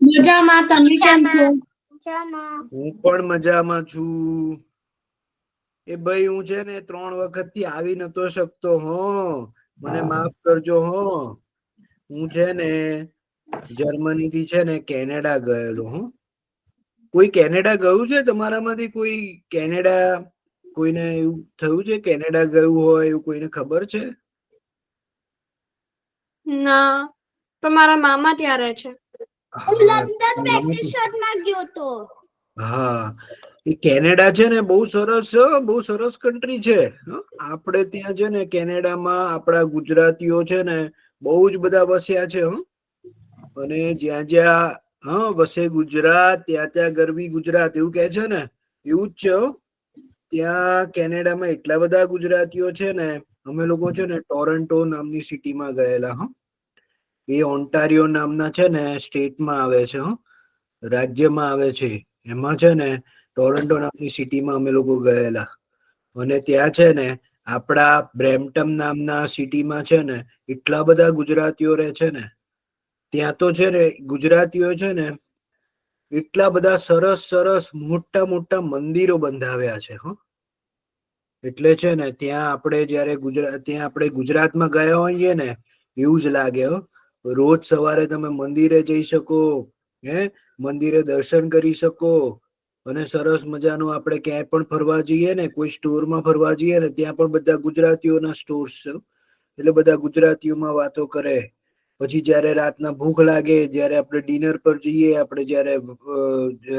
મજામાં. તમે કેમ છો? હું પણ મજામાં છું. એ ભાઈ હું છે ને 3 વખત થી આવી નતો શકતો હો, મને માફ કરજો હો. હું છે ને જર્મની થી છે ને કેનેડા ગયેલો હું. કોઈ કેનેડા ગયું છે તમારામાંથી? કોઈ કેનેડા કોઈને એવું થયું છે કેનેડા ગયું હોય એવું કોઈને ખબર છે? ના, પણ મારા મામા ત્યાં રહે છે. હા, એ કેનેડા છે ને બહુ સરસ કન્ટ્રી છે. આપણે ત્યાં છે ને કેનેડામાં આપડા ગુજરાતીઓ છે ને બહુ જ બધા વસ્યા છે. અને જ્યાં જ્યાં વસે ગુજરાત ત્યાં ત્યાં ગરવી ગુજરાત એવું કે છે ને એવું જ છે. ત્યાં કેનેડામાં એટલા બધા ગુજરાતીઓ છે ને અમે લોકો છે ને ટોરન્ટો નામની સિટીમાં ગયેલા. એ ઓન્ટારિયો નામના છે ને સ્ટેટમાં આવે છે. રાજ્યમાં આવે છે. એમાં છે ને ટોરન્ટો નામની સિટીમાં અમે લોકો ગયેલા. અને ત્યાં છે ને આપડા બ્રેમ્પટમ નામના સિટીમાં છે ને એટલા બધા ગુજરાતીઓ રે છે ને ત્યાં તો છે ને ગુજરાતીઓ છે ને એટલા બધા સરસ મોટા મોટા મંદિરો બંધાવ્યા છે. એટલે છે ને ત્યાં આપણે ગુજરાતમાં ગયા હોઈએ ને એવું જ લાગે. રોજ સવારે તમે મંદિરે જઈ શકો. મંદિરે દર્શન કરી શકો. અને સરસ મજાનું આપડે ક્યાંય પણ ફરવા જઈએ ને કોઈ સ્ટોરમાં ફરવા જઈએ ને ત્યાં પણ બધા ગુજરાતીઓના સ્ટોર્સ છે. એટલે બધા ગુજરાતીઓમાં વાતો કરે. પછી જયારે રાતના ભૂખ લાગે જયારે આપણે ડિનર પર જઈએ આપડે જયારે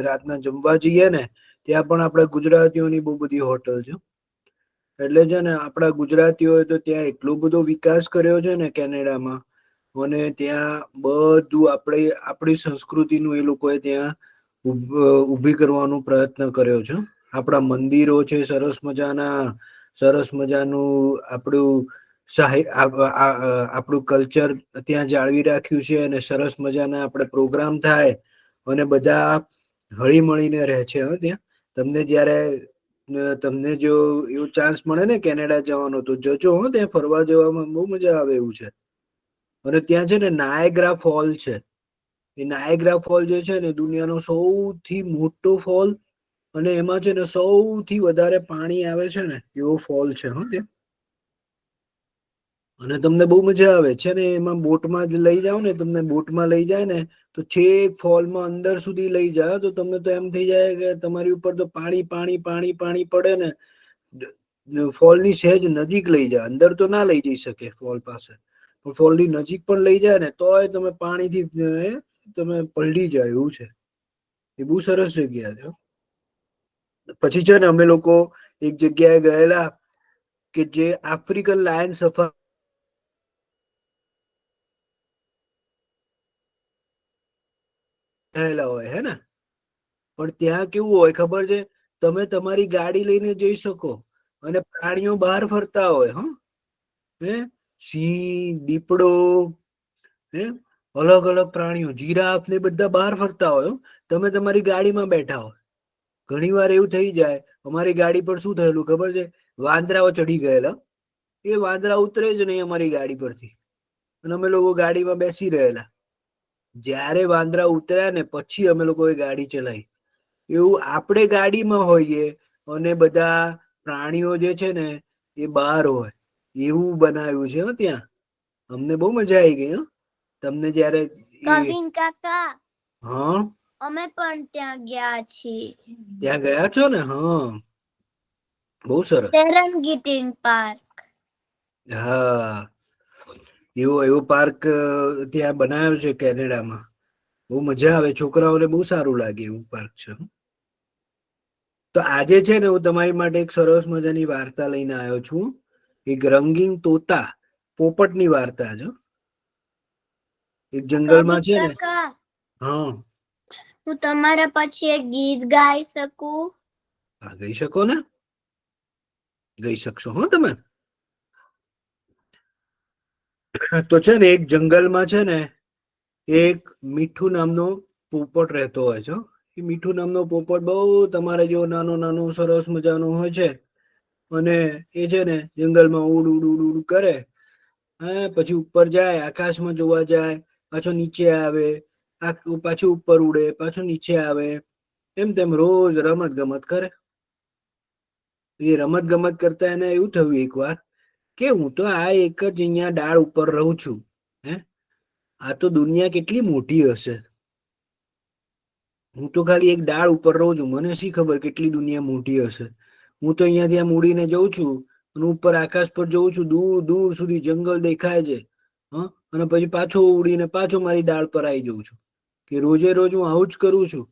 રાતના જમવા જઈએ ને ત્યાં પણ આપડા ગુજરાતીઓની બહુ બધી હોટલ છે. એટલે છે ને આપડા ગુજરાતીઓએ તો ત્યાં એટલો બધો વિકાસ કર્યો છે ને કેનેડામાં. અને ત્યાં બધું આપણી સંસ્કૃતિનું એ લોકોએ ત્યાં ઉભી કરવાનો પ્રયત્ન કર્યો છે. આપણા મંદિરો છે સરસ મજાના. સરસ મજાનું આપણું કલ્ચર ત્યાં જાળવી રાખ્યું છે. અને સરસ મજાના આપડે પ્રોગ્રામ થાય. અને બધા હળી મળીને રહે છે. ત્યાં તમને જો એવું ચાન્સ મળે ને કેનેડા જવાનો તો જજો. ત્યાં ફરવા જવામાં બહુ મજા આવે એવું છે. અને ત્યાં છે ને નાયગ્રા ફોલ છે. એ નાયગ્રા ફોલ જે છે ને દુનિયાનો સૌથી મોટો ફોલ અને એમાં છે ને સૌથી વધારે પાણી આવે છે ને એવો ફોલ છે. ત્યાં અને તમને બહુ મજા આવે છે ને એમાં બોટમાં લઈ જાવ ને તમને બોટમાં લઈ જાય ને તો છેક ફોલમાં અંદર સુધી લઈ જાય તો તમને તો એમ થઇ જાય કે તમારી ઉપર તો પાણી પડે ને ફોલ ની સહેજ નજીક લઈ જાય. અંદર તો ના લઈ જઈ શકે ફોલ પાસે. ફોલ ની નજીક પણ લઈ જાય ને તોય તમે પાણીથી તમે પલળી જાય એવું છે. એ બહુ સરસ જગ્યા છે. પછી છે ને અમે લોકો એક જગ્યાએ ગયેલા કે જે આફ્રિકન લાયન સફર થયેલા હોય હે ને પણ ત્યાં કેવું હોય ખબર છે તમે તમારી ગાડી લઈને જઈ શકો. અને પ્રાણીઓ બહાર ફરતા હોય. સિંહ, દીપડો અલગ અલગ પ્રાણીઓ જીરાફ ને બધા બહાર ફરતા હોય. તમે તમારી ગાડીમાં બેઠા હોય. ઘણી વાર એવું થઈ જાય અમારી ગાડી પર શું થયેલું ખબર છે વાંદરાઓ ચડી ગયેલા. એ વાંદરા ઉતરે જ નહી અમારી ગાડી પરથી અને અમે લોકો ગાડીમાં બેસી રહેલા. જયારે વાંદરા ઉતર્યા ને પછી અમે લોકોએ ગાડી ચલાવી. એવું આપડે ગાડીમાં હોઈએ અને બધા પ્રાણીઓ જે છે ને એ બહાર હોય એવું બનાવ્યું છે. ત્યાં અમને બહુ મજા આઈ ગઈ. તમને જયારે કવિન કાકા હા અમે પણ ત્યાં ગયા છીએ. ત્યાં ગયા છો ને? હા, બહુ સરસ. સેરેનગેટી પાર્ક. હા, એવો પાર્ક ત્યાં બનાવ્યો છે કેનેડામાં. બહુ મજા આવે છોકરાઓને બહુ સારું લાગે એવું પાર્ક છે. તો આજે છે ને હું તમારી માટે એક સરસ મજાની વાર્તા લઈને આવ્યો છું. એક રંગીન તોતા પોપટની વાર્તા છે. એક જંગલમાં કવિન છે ને કાકા હા હું તમારા પછી એક ગીત ગાઈ શકું? હા, ગઈ શકો ને. ગઈ શકશો હો તમે. તો છે ને એક જંગલમાં છે ને એક મીઠું નામનો પોપટ રહેતો હોય છે. એ મીઠું નામનો પોપટ બહુ તમારે જેવો નાનો સરસ મજાનો હોય છે. અને એ છે ને જંગલમાં ઉડ ઉડ ઉડ ઉડ કરે. પછી ઉપર જાય આકાશમાં જોવા જાય પાછો નીચે આવે. આ પાછું ઉપર ઉડે, પાછું નીચે આવે, એમ તેમ રોજ રમત ગમત કરે. એ રમત ગમત કરતા એને એવું થયું એકવાર કે હું તો આ એક જ અહીંયા ડાળ ઉપર રહું છું, હે આ તો દુનિયા કેટલી મોટી હશે. હું તો ખાલી એક ડાળ ઉપર રહું છું, મને શી ખબર કેટલી દુનિયા મોટી હશે. હું તો અહીંયાથી આમ ઉડીને જઉં છું અને ઉપર આકાશ પર જઉં છું, દૂર દૂર સુધી જંગલ દેખાય છે. અને પછી પાછો ઉડીને પાછો મારી ડાળ પર આવી જઉં છું. કે રોજે રોજ હું આવું જ કરું છું.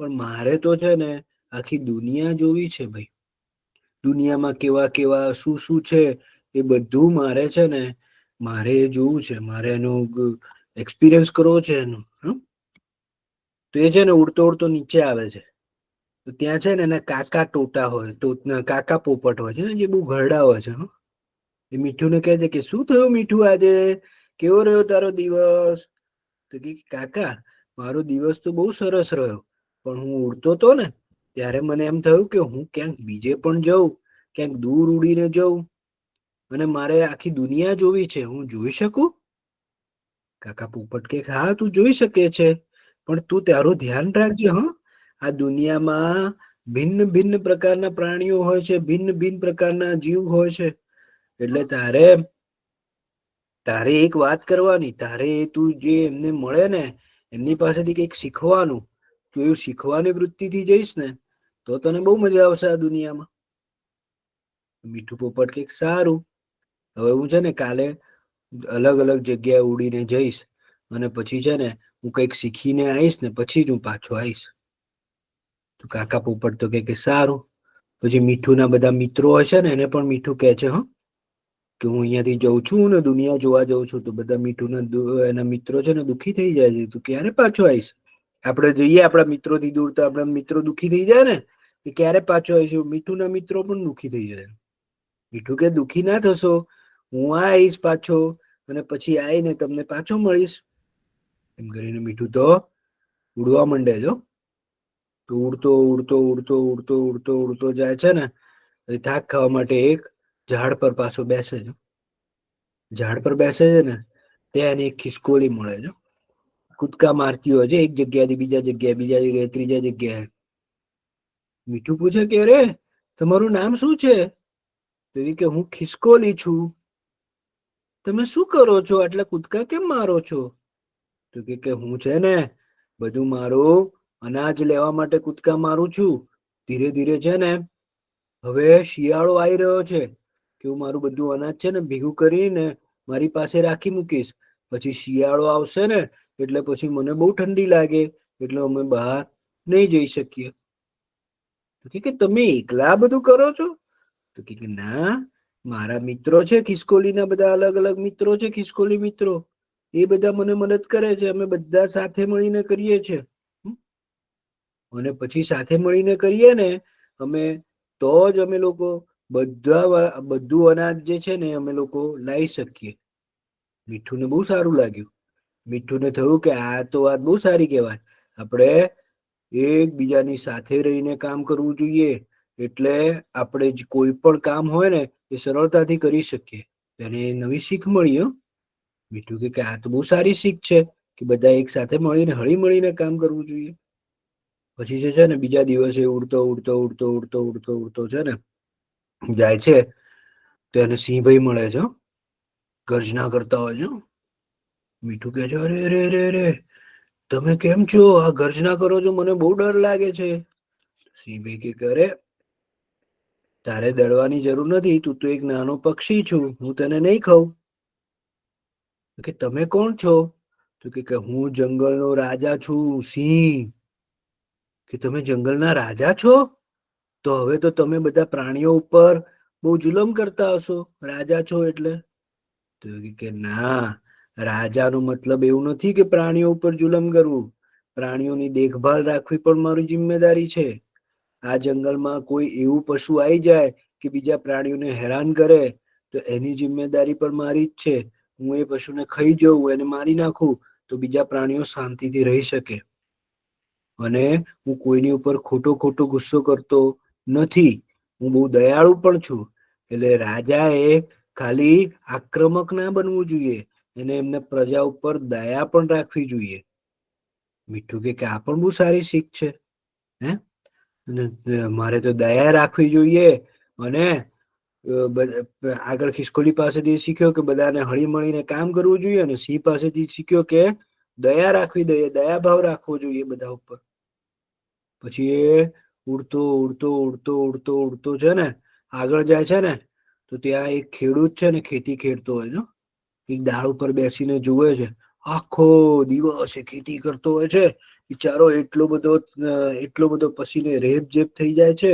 પણ મારે તો છે ને આખી દુનિયા જોવી છે ભાઈ. દુનિયામાં કેવા કેવા શું શું છે એ બધું મારે છે ને મારે જોવું છે, મારે એનો એક્સપિરિયન્સ કરવો છે એનો. તો એ છે ને ઉડતો ઉડતો નીચે આવે છે. તો ત્યાં છે ને એના કાકા ટોટા હોય, કાકા પોપટ હોય છે ને, જે બહુ ઘરડા હોય છે. એ મીઠું ને કહે છે કે શું થયું મીઠું, આજે કેવો રહ્યો તારો દિવસ? તો કે કાકા મારો દિવસ તો બહુ સરસ રહ્યો, પણ હું ઉડતો હતો ને ત્યારે મને એમ થયું કે હું ક્યાંક બીજે પણ જાઉં, ક્યાંક દૂર ઉડીને જાઉં અને મારે આખી દુનિયા જોવી છે. હું જોઈ શકું? કાકા પોપટ કે હા તું જોઈ શકે છે, પણ તું તારું ધ્યાન રાખજે. આ દુનિયામાં ભિન્ન ભિન્ન પ્રકારના પ્રાણીઓ હોય છે, ભિન્ન ભિન્ન પ્રકારના જીવ હોય છે. એટલે તારે એક વાત કરવાની, તારે તું જે એમને મળે ને એમની પાસેથી કંઈક શીખવાનું. તું એવું શીખવાની વૃત્તિથી જઈશ ને તો તને બહુ મજા આવશે આ દુનિયામાં. મીઠું પોપટ કે સારું, હવે હું છે ને કાલે અલગ અલગ જગ્યાએ ઉડીને જઈશ અને પછી છે ને હું કંઈક શીખીને આવીશ ને પછી જ હું પાછો આવીશ. તો કાકા પોપટ તો કે સારું. પછી મીઠુંના બધા મિત્રો હોય છે ને એને પણ મીઠું કહે છે કે હું અહીંયાથી જઉં છું ને દુનિયા જોવા જઉં છું. તો બધા મીઠુંના એના મિત્રો છે ને દુઃખી થઈ જાય છે. તું ક્યારે પાછો આવીશ? આપણે જઈએ આપણા મિત્રોથી દૂર તો આપણા મિત્રો દુઃખી થઈ જાય ને કે ક્યારે પાછો આવીશું. મીઠુંના મિત્રો પણ દુઃખી થઈ જાય. મીઠું કે દુઃખી ના થશો, હું આવીશ પાછો અને પછી આવીને તમને પાછો મળીશ. એમ કરીને મીઠું તો ઉડવા માંડે છે. તો ઉડતો ઉડતો ઉડતો ઉડતો ઉડતો ઉડતો જાય છે ને થાક ખાવા માટે એક ઝાડ પર પાછો બેસે છે. ઝાડ પર બેસે છે ને ત્યાં એને એક ખિસકોલી મળે છે. કૂદકા મારતી હોય છે એક જગ્યાથી બીજા જગ્યાએ, બીજા જગ્યાએ ત્રીજા જગ્યાએ. મીઠું પૂછે કે અરે તમારું નામ શું છે? તો એ કે હું ખિસકોલી છું. તમે શું કરો છો? આટલા કૂદકા કેમ મારો છો? તો કે હું છે ને બધું મારું અનાજ લેવા માટે કૂદકા મારું છું. ધીરે ધીરે છે ને હવે શિયાળો આવી રહ્યો છે કે હું મારું બધું અનાજ છે ને ભેગું કરીને મારી પાસે રાખી મૂકીશ. પછી શિયાળો આવશે ને એટલે પછી મને બહુ ઠંડી લાગે એટલે અમે બહાર નહીં જઈ શકીએ. તો કે તમે એકલા બધું કરો છો? તો કે ના, મારા મિત્રો છે ખિસકોલીના બધા અલગ અલગ મિત્રો છે, ખિસકોલી મિત્રો. એ બધા મને મદદ કરે છે. અમે બધા સાથે મળીને કરીએ છીએ. અને પછી સાથે મળીને કરીએ ને અમે તો જ અમે લોકો બધું અનાજ જે છે ને અમે લોકો લાવી શકીએ. મીઠુંને બહુ સારું લાગ્યું. મીઠુંને થયું કે આ તો વાત બહુ સારી કહેવાય. આપણે એકબીજાની સાથે રહીને કામ કરવું જોઈએ. એટલે આપણે કોઈ પણ કામ હોય ને એ સરળતાથી કરી શકીએ. તેને નવી શીખ મળી. મીઠું કે આ તો બહુ સારી શીખ છે કે બધા એક સાથે મળીને હળી મળીને કામ કરવું જોઈએ. પછી જે છે ને બીજા દિવસે ઉડતો ઉડતો ઉડતો ઉડતો ઉડતો ઉડતો છે ને જાય છે તો એને સિંહ ભાઈ મળે છે. ગર્જના કરતા હોય છે. મીઠું કે છે અરે રે રે રે તમે કેમ છો? આ ગર્જના કરો છો, મને બહુ ડર લાગે છે. સિંહ ભાઈ કે અરે તારે ડરવાની જરૂર નથી. તું તો એક નાનો પક્ષી છું, હું તને નહીં ખાઉં. કે તમે કોણ છો? તો કે હું જંગલનો રાજા છું, સિંહ. કે તમે જંગલના રાજા છો? તો હવે તો તમે બધા પ્રાણીઓ ઉપર બહુ જુલમ કરતા હશો, રાજા છો એટલે. તો કે ના, રાજાનો મતલબ એવું નથી કે પ્રાણીઓ ઉપર જુલમ કરવું. પ્રાણીઓની દેખભાળ રાખવી પણ મારી જિમ્મેદારી છે. આ જંગલમાં કોઈ એવું પશુ આવી જાય કે બીજા પ્રાણીઓને હેરાન કરે તો એની જિમ્મેદારી પણ મારી જ છે. હું એ પશુને ખાઈ જઉં, એને મારી નાખું તો બીજા પ્રાણીઓ શાંતિથી રહી શકે. અને હું કોઈની ઉપર ખોટો ખોટો ગુસ્સો કરતો નથી. હું બહુ દયાળુ પણ છું. એટલે રાજા એ ખાલી આક્રમક ના બનવું જોઈએ, એને એમને પ્રજા ઉપર દયા પણ રાખવી જોઈએ. મીઠું કે આ પણ બહુ સારી શીખ છે. હે મારે તો દયા રાખવી જોઈએ અને આગળ ખિસકોલી પાસેથી શીખ્યો કે બધાને હળી મળીને કામ કરવું જોઈએ અને સિંહ પાસેથી શીખ્યો કે દયા રાખવી જોઈએ, દયા ભાવ રાખવો જોઈએ બધા ઉપર. પછી એ ઉડતો ઉડતો ઉડતો ઉડતો ઉડતો છે ને આગળ જાય છે ને તો ત્યાં એક ખેડૂત છે ને ખેતી ખેડતો હોય છે. એક ડાળ ઉપર બેસીને જુએ છે, આખો દિવસ એ ખેતી કરતો હોય છે. બિચારો એટલો બધો પસીને રેબ જેબ થઈ જાય છે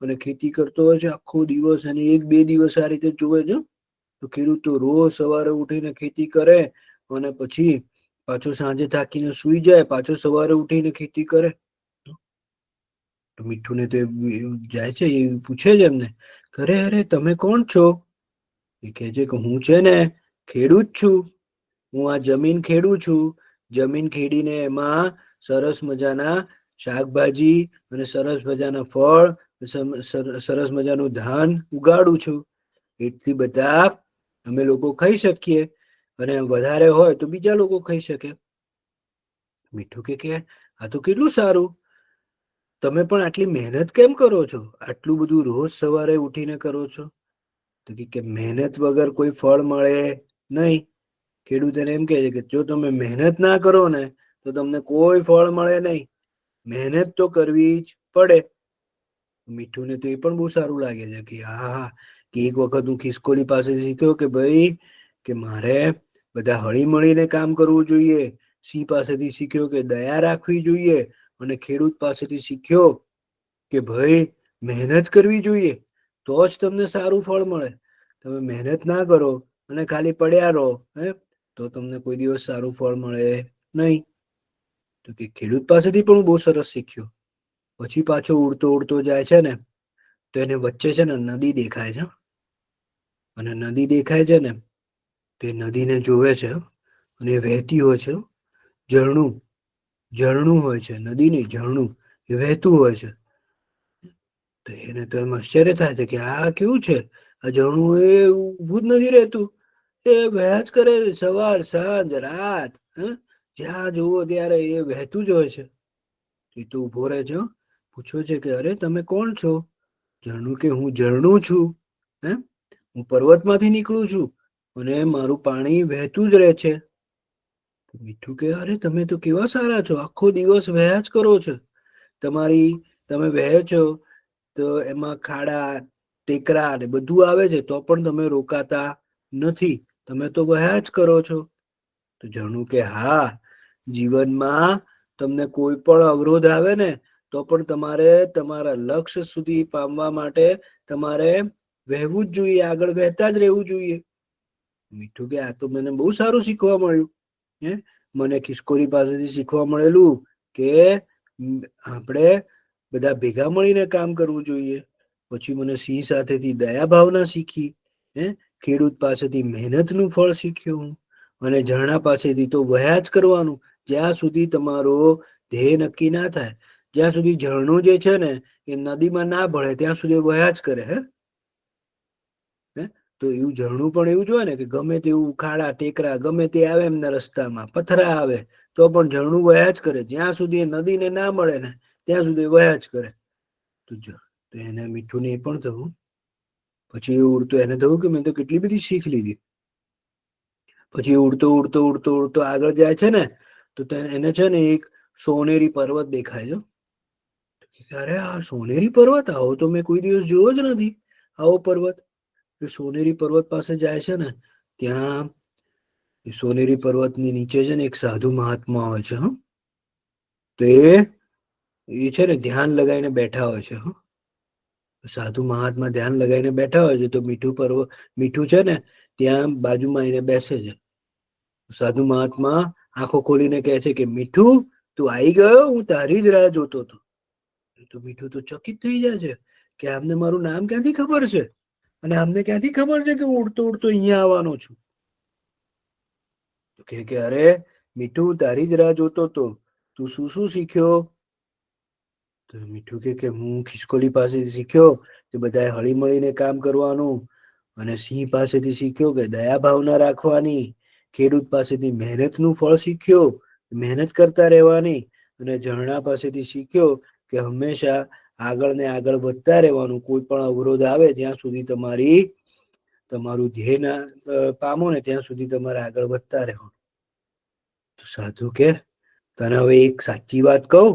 અને ખેતી કરતો હોય છે આખો દિવસ. અને 1-2 દિવસ આ રીતે જોવે છે. તો ખેડૂત તો રોજ સવારે ઉઠીને ખેતી કરે અને પછી પાછો સાંજે થાકીને સુઈ જાય, પાછો સવારે ઉઠીને ખેતી કરે. તો મીઠું ને તો જાય છે, એ પૂછે છે એમને, અરે તમે કોણ છો? એ કહે છે કે હું છે ને ખેડૂત છું. હું આ જમીન ખેડું છું. જમીન ખેડીને એમાં સરસ મજાના શાકભાજી અને સરસ મજાના ફળ, સરસ મજાનું ધાન ઉગાડું છું. એથી બધા અમે લોકો ખાઈ શકીએ અને વધારે હોય તો બીજા લોકો ખાઈ શકે. મીઠું કે આ તો કેટલું સારું. તમે પણ આટલી મહેનત કેમ કરો છો? આટલું બધું રોજ સવારે ઉઠીને કરો છો? તો કે મહેનત વગર કોઈ ફળ મળે નહીં. ખેડૂત એને એમ કહે છે કે જો તમે મહેનત ના કરો ને તો તમને કોઈ ફળ મળે નહીં. મહેનત તો કરવી જ પડે. મીઠું ને તો એ પણ બહુ સારું લાગે છે કે હા કે એક વખત હું ખિસકોલી પાસે શીખ્યો કે ભાઈ કે મારે બધા હળી મળીને કામ કરવું જોઈએ. સિંહ પાસેથી શીખ્યો કે દયા રાખવી જોઈએ અને ખેડૂત પાસેથી શીખ્યો કે ભાઈ મહેનત કરવી જોઈએ તો જ તમને સારું ફળ મળે. તમે મહેનત ના કરો અને ખાલી પડ્યા રહો તો તમને કોઈ દિવસ સારું ફળ મળે નહીં. તો કે ખેડૂત પાસેથી પણ બહુ સરસ શીખ્યો. પછી પાછો ઉડતો ઉડતો જાય છે ને તો એને વચ્ચે છે ને નદી દેખાય છે. અને નદી દેખાય છે ને તે નદીને જોવે છે અને વહેતી હોય છે. ઝરણું હોય છે, નદી નહીં ઝરણું, એ વહેતું હોય છે. તો એને તો એમ આશ્ચર્ય થાય છે કે આ કેવું છે? આ ઝરણું એ ઊભું જ નથી રહેતું. એ વહ્યા જ કરે સવાર સાંજ રાત. જ્યાં જુઓ ત્યારે એ વહેતું જ હોય છે. એ તો ઉભો રહે છે, પૂછે છે કે અરે તમે કોણ છો? ઝરણું કે હું ઝરણું છું. હું પર્વતમાંથી નીકળું છું અને મારું પાણી વહેતું જ રહે છે. મીઠું કે અરે તમે તો કેવા સારા છો, આખો દિવસ વહ્યા જ કરો છો. તમે વહે છો તો એમાં ખાડા ટેકરા ને બધું આવે છે તો પણ તમે રોકાતા નથી. તમે તો વહ્યા જ કરો છો. તો ઝરણું કે હા, જીવનમાં તમને કોઈ પણ અવરોધ આવે ને તો પણ તમારે તમારા લક્ષ્ય સુધી પામવા માટે તમારે વહેવું જ જોઈએ, આગળ વહેતા જ રહેવું જોઈએ. મીઠું કે આ તો મને બહુ સારું શીખવા મળ્યું. મને ખિસકોલી પાસેથી શીખવા મળેલું કે આપણે બધા ભેગા મળીને કામ કરવું જોઈએ. પછી મને સિંહ સાથેથી દયા ભાવના શીખી. ખેડૂત પાસેથી મહેનતનું ફળ શીખ્યો હું. અને ઝરણા પાસેથી તો વહ્યા જ કરવાનું જ્યાં સુધી તમારો ધ્યેય નક્કી ના થાય. જ્યાં સુધી ઝરણું જે છે ને એ નદીમાં ના ભળે ત્યાં સુધી વહ્યા જ કરે. તો એવું ઝરણું પણ એવું જ હોય ને કે ગમે તેવું ખાડા ટેકરા ગમે તે આવે એમના રસ્તામાં, પથરા આવે તો પણ ઝરણું વહ્યા જ કરે. જ્યાં સુધી એ નદીને ના મળે ને ત્યાં સુધી વહ્યા જ કરે. તો એને મીઠું ને એ પણ થયું. પછી એ ઉડતો એને થયું કે મેં તો કેટલી બધી શીખ લીધી. પછી ઉડતો ઉડતો ઉડતો ઉડતો આગળ જાય છે ને તો એને છે ને એક સોનેરી પર્વત દેખાય છે. અરે આ સોનેરી પર્વત, આવો તો મેં કોઈ દિવસ જોયો જ નથી. આવો પર્વત. સોનેરી પર્વત પાસે જાય છે ને ત્યાં સોનેરી પર્વતની નીચે છે ને એક સાધુ મહાત્મા હોય છે. તો એ છે ને ધ્યાન લગાવીને બેઠા હોય છે. સાધુ મહાત્મા ધ્યાન લગાવીને બેઠા હોય છે તો મીઠું છે ને ત્યાં બાજુમાં આવીને બેસે છે. સાધુ મહાત્મા આંખો ખોલીને કહે છે કે મીઠું તું આવી ગયો, હું તારી જ રાહ જોતો હતો. તો મીઠું તો ચકિત થઈ જાય છે કે આમને મારું નામ ક્યાંથી ખબર છે અને આમને ક્યાંથી ખબર છે કે હું ઉડતો ઉડતો અહીંયા આવવાનો છું. તો કે અરે મીઠું તારી જ રાહ જોતો હતો. તું શું શીખ્યો? તો મીઠું કે હું ખિસકોલી પાસેથી શીખ્યો કે બધાએ હળી મળીને કામ કરવાનું અને સિંહ પાસેથી શીખ્યો કે દયા ભાવના રાખવાની. ખેડૂત પાસેથી મહેનતનું ફળ શીખ્યો, મહેનત કરતા રહેવાની. અને ઝરણા પાસેથી શીખ્યો કે હંમેશા આગળ ને આગળ વધતા રહેવાનું, કોઈ પણ અવરોધ આવે ત્યાં સુધી તમારું ધ્યેય પામો ને ત્યાં સુધી તમારે આગળ વધતા રહેવાનું. તો સાધુ કે તને હવે એક સાચી વાત કહું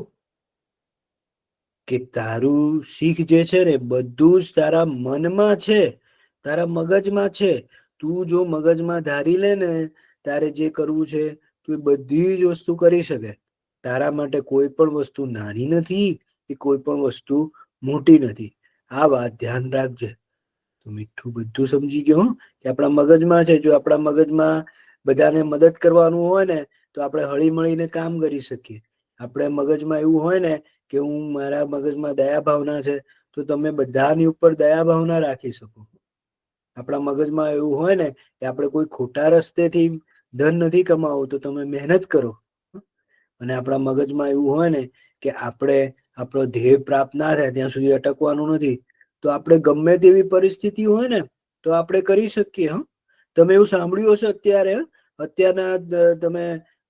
કે તારું શીખ જે છે ને બધું જ તારા મનમાં છે, તારા મગજમાં છે. તું જો મગજમાં ધારી લે ને તારે જે કરવું છે તું બધી જ વસ્તુ કરી શકે. તારા માટે કોઈ પણ વસ્તુ નાની નથી કે કોઈ પણ વસ્તુ મોટી નથી. આ વાત ધ્યાન રાખજે. તો મીઠું બધું સમજી ગયો કે આપણા મગજમાં છે. જો આપણા મગજમાં બધાને મદદ કરવાનું હોય ને તો આપણે હળી મળીને કામ કરી શકીએ. આપણે મગજમાં એવું હોય ને કે મારા મગજમાં દયા ભાવના છે તો તમે બધાની ઉપર દયા ભાવના રાખી શકો. આપણા મગજમાં એવું હોય ને કે આપણે કોઈ ખોટા રસ્તેથી ધન નથી કમાવું તો તમે મહેનત કરો. અને આપણા મગજમાં એવું હોય ને કે આપણે આપણો ધ્યેય પ્રાપ્ત ના થાય ત્યાં સુધી અટકવાનું નથી, તો આપણે ગમે તેવી પરિસ્થિતિ હોય ને તો આપણે કરી શકીએ. તમે એવું સાંભળ્યું હશે અત્યારના તમે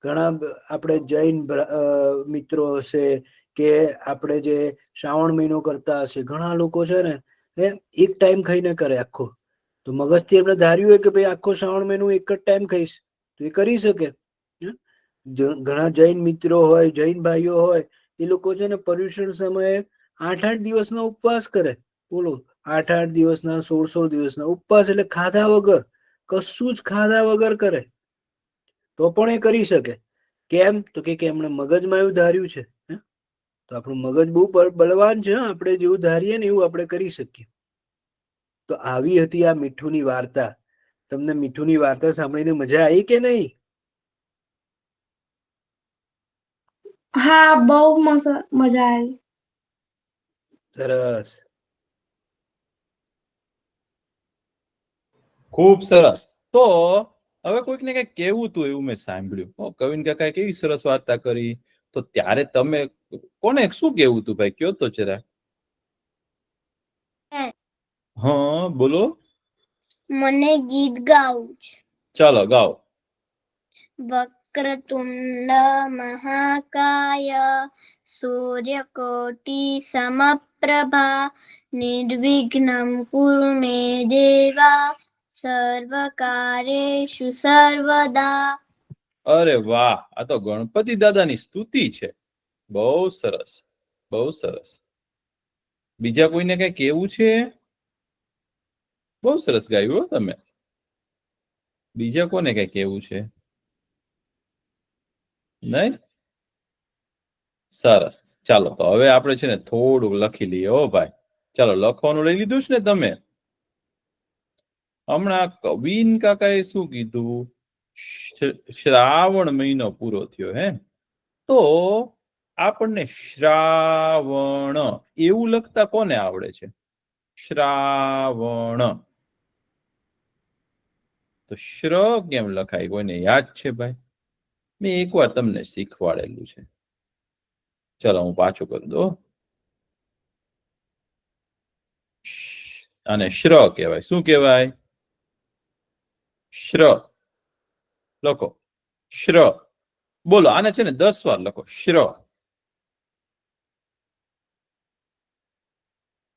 ઘણા આપણે જૈન મિત્રો હશે કે આપણે જે શ્રાવણ મહિનો કરતા હશે, ઘણા લોકો છે ને એક ટાઈમ ખાઈને કરે આખો. તો મગજથી એમને ધાર્યું હોય કે ભાઈ આખો શ્રાવણ મહિનો એક જ ટાઈમ ખાઈશ તો એ કરી શકે. ઘણા જૈન મિત્રો હોય, જૈન ભાઈઓ હોય, એ લોકો છે ને પર્યુષણ સમયે 8 દિવસના ઉપવાસ કરે. બોલો, 8 દિવસના 16 દિવસના ઉપવાસ, એટલે ખાધા વગર, કશું જ ખાધા વગર કરે તો પણ એ કરી શકે. કેમ? તો કે એમણે મગજમાં એવું ધાર્યું છે. તો આપણું મગજ બહુ બળવાન છે. આપણે જેવું ધારીએ ને એવું આપણે કરી શકીએ. તો આવી હતી આ મીઠુની વાર્તા. તમને મીઠુની વાર્તા સાંભળીને મજા આવી કે નહીં? હા, બહુ મજા આવી. સરસ. ખૂબ સરસ. તો હવે કોઈકને કઈ કેવું હતું એવું મેં સાંભળ્યું. કવિન કાકાએ કેવી સરસ વાર્તા કરી. તો ત્યારે તમે કોને શું કેવું હતું ભાઈ? કયો તો જરા. હા, બોલો. મને ગીત ગાવું છે. ચાલો ગાઓ. વક્રતુંડ મહાકાય સૂર્યકોટિ સમપ્રભા નિર્વિઘ્નમ કુરુ મે દેવા સર્વકાર્યેષુ સર્વદા. અરે વાહ, આ તો ગણપતિ દાદાની સ્તુતિ છે. બહુ સરસ, બહુ સરસ. બીજા કોઈને કઈ કેવું છે? બહુ સરસ ગાયું હો તમે. બીજા કોને કઈ કેવું છે? નહીં? સરસ. ચાલો, તો હવે આપણે છે ને થોડુંક લખી લઈએ. હો ભાઈ, ચાલો લખવાનું લઈ લીધું છે ને તમે? હમણાં કવિન કાકાએ શું કીધું? શ્રાવણ મહિનો પૂરો થયો. તો આપણને શ્રાવણ એવું લખતા કોને આવડે છે? શ્રાવણ. તો શ્ર કેમ લખાય? કોઈને યાદ છે ભાઈ? મેં એકવાર તમને શીખવાડેલું છે. ચલો હું પાછું કરી દઉં. અને શ્ર કહેવાય. શું કહેવાય? શ્ર લખો. શ્ર બોલો. આને છે ને 10 વાર લખો. શ્ર.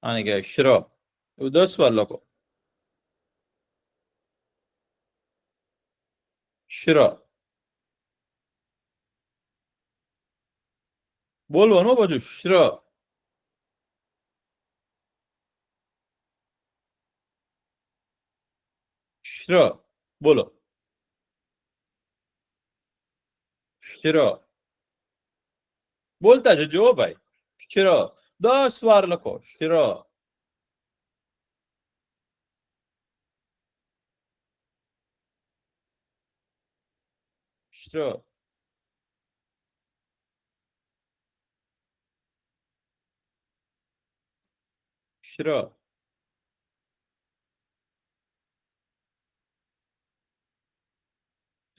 આને કહેવાય શ્ર. એવું 10 વાર લખો. શ્ર. બોલવાનું પાછું. શ્ર. શ્ર બોલો. શ્ર બોલતા જજો ભાઈ. શ્ર 10 વાર લખો. શ્ર. શ્ર. શ્ર.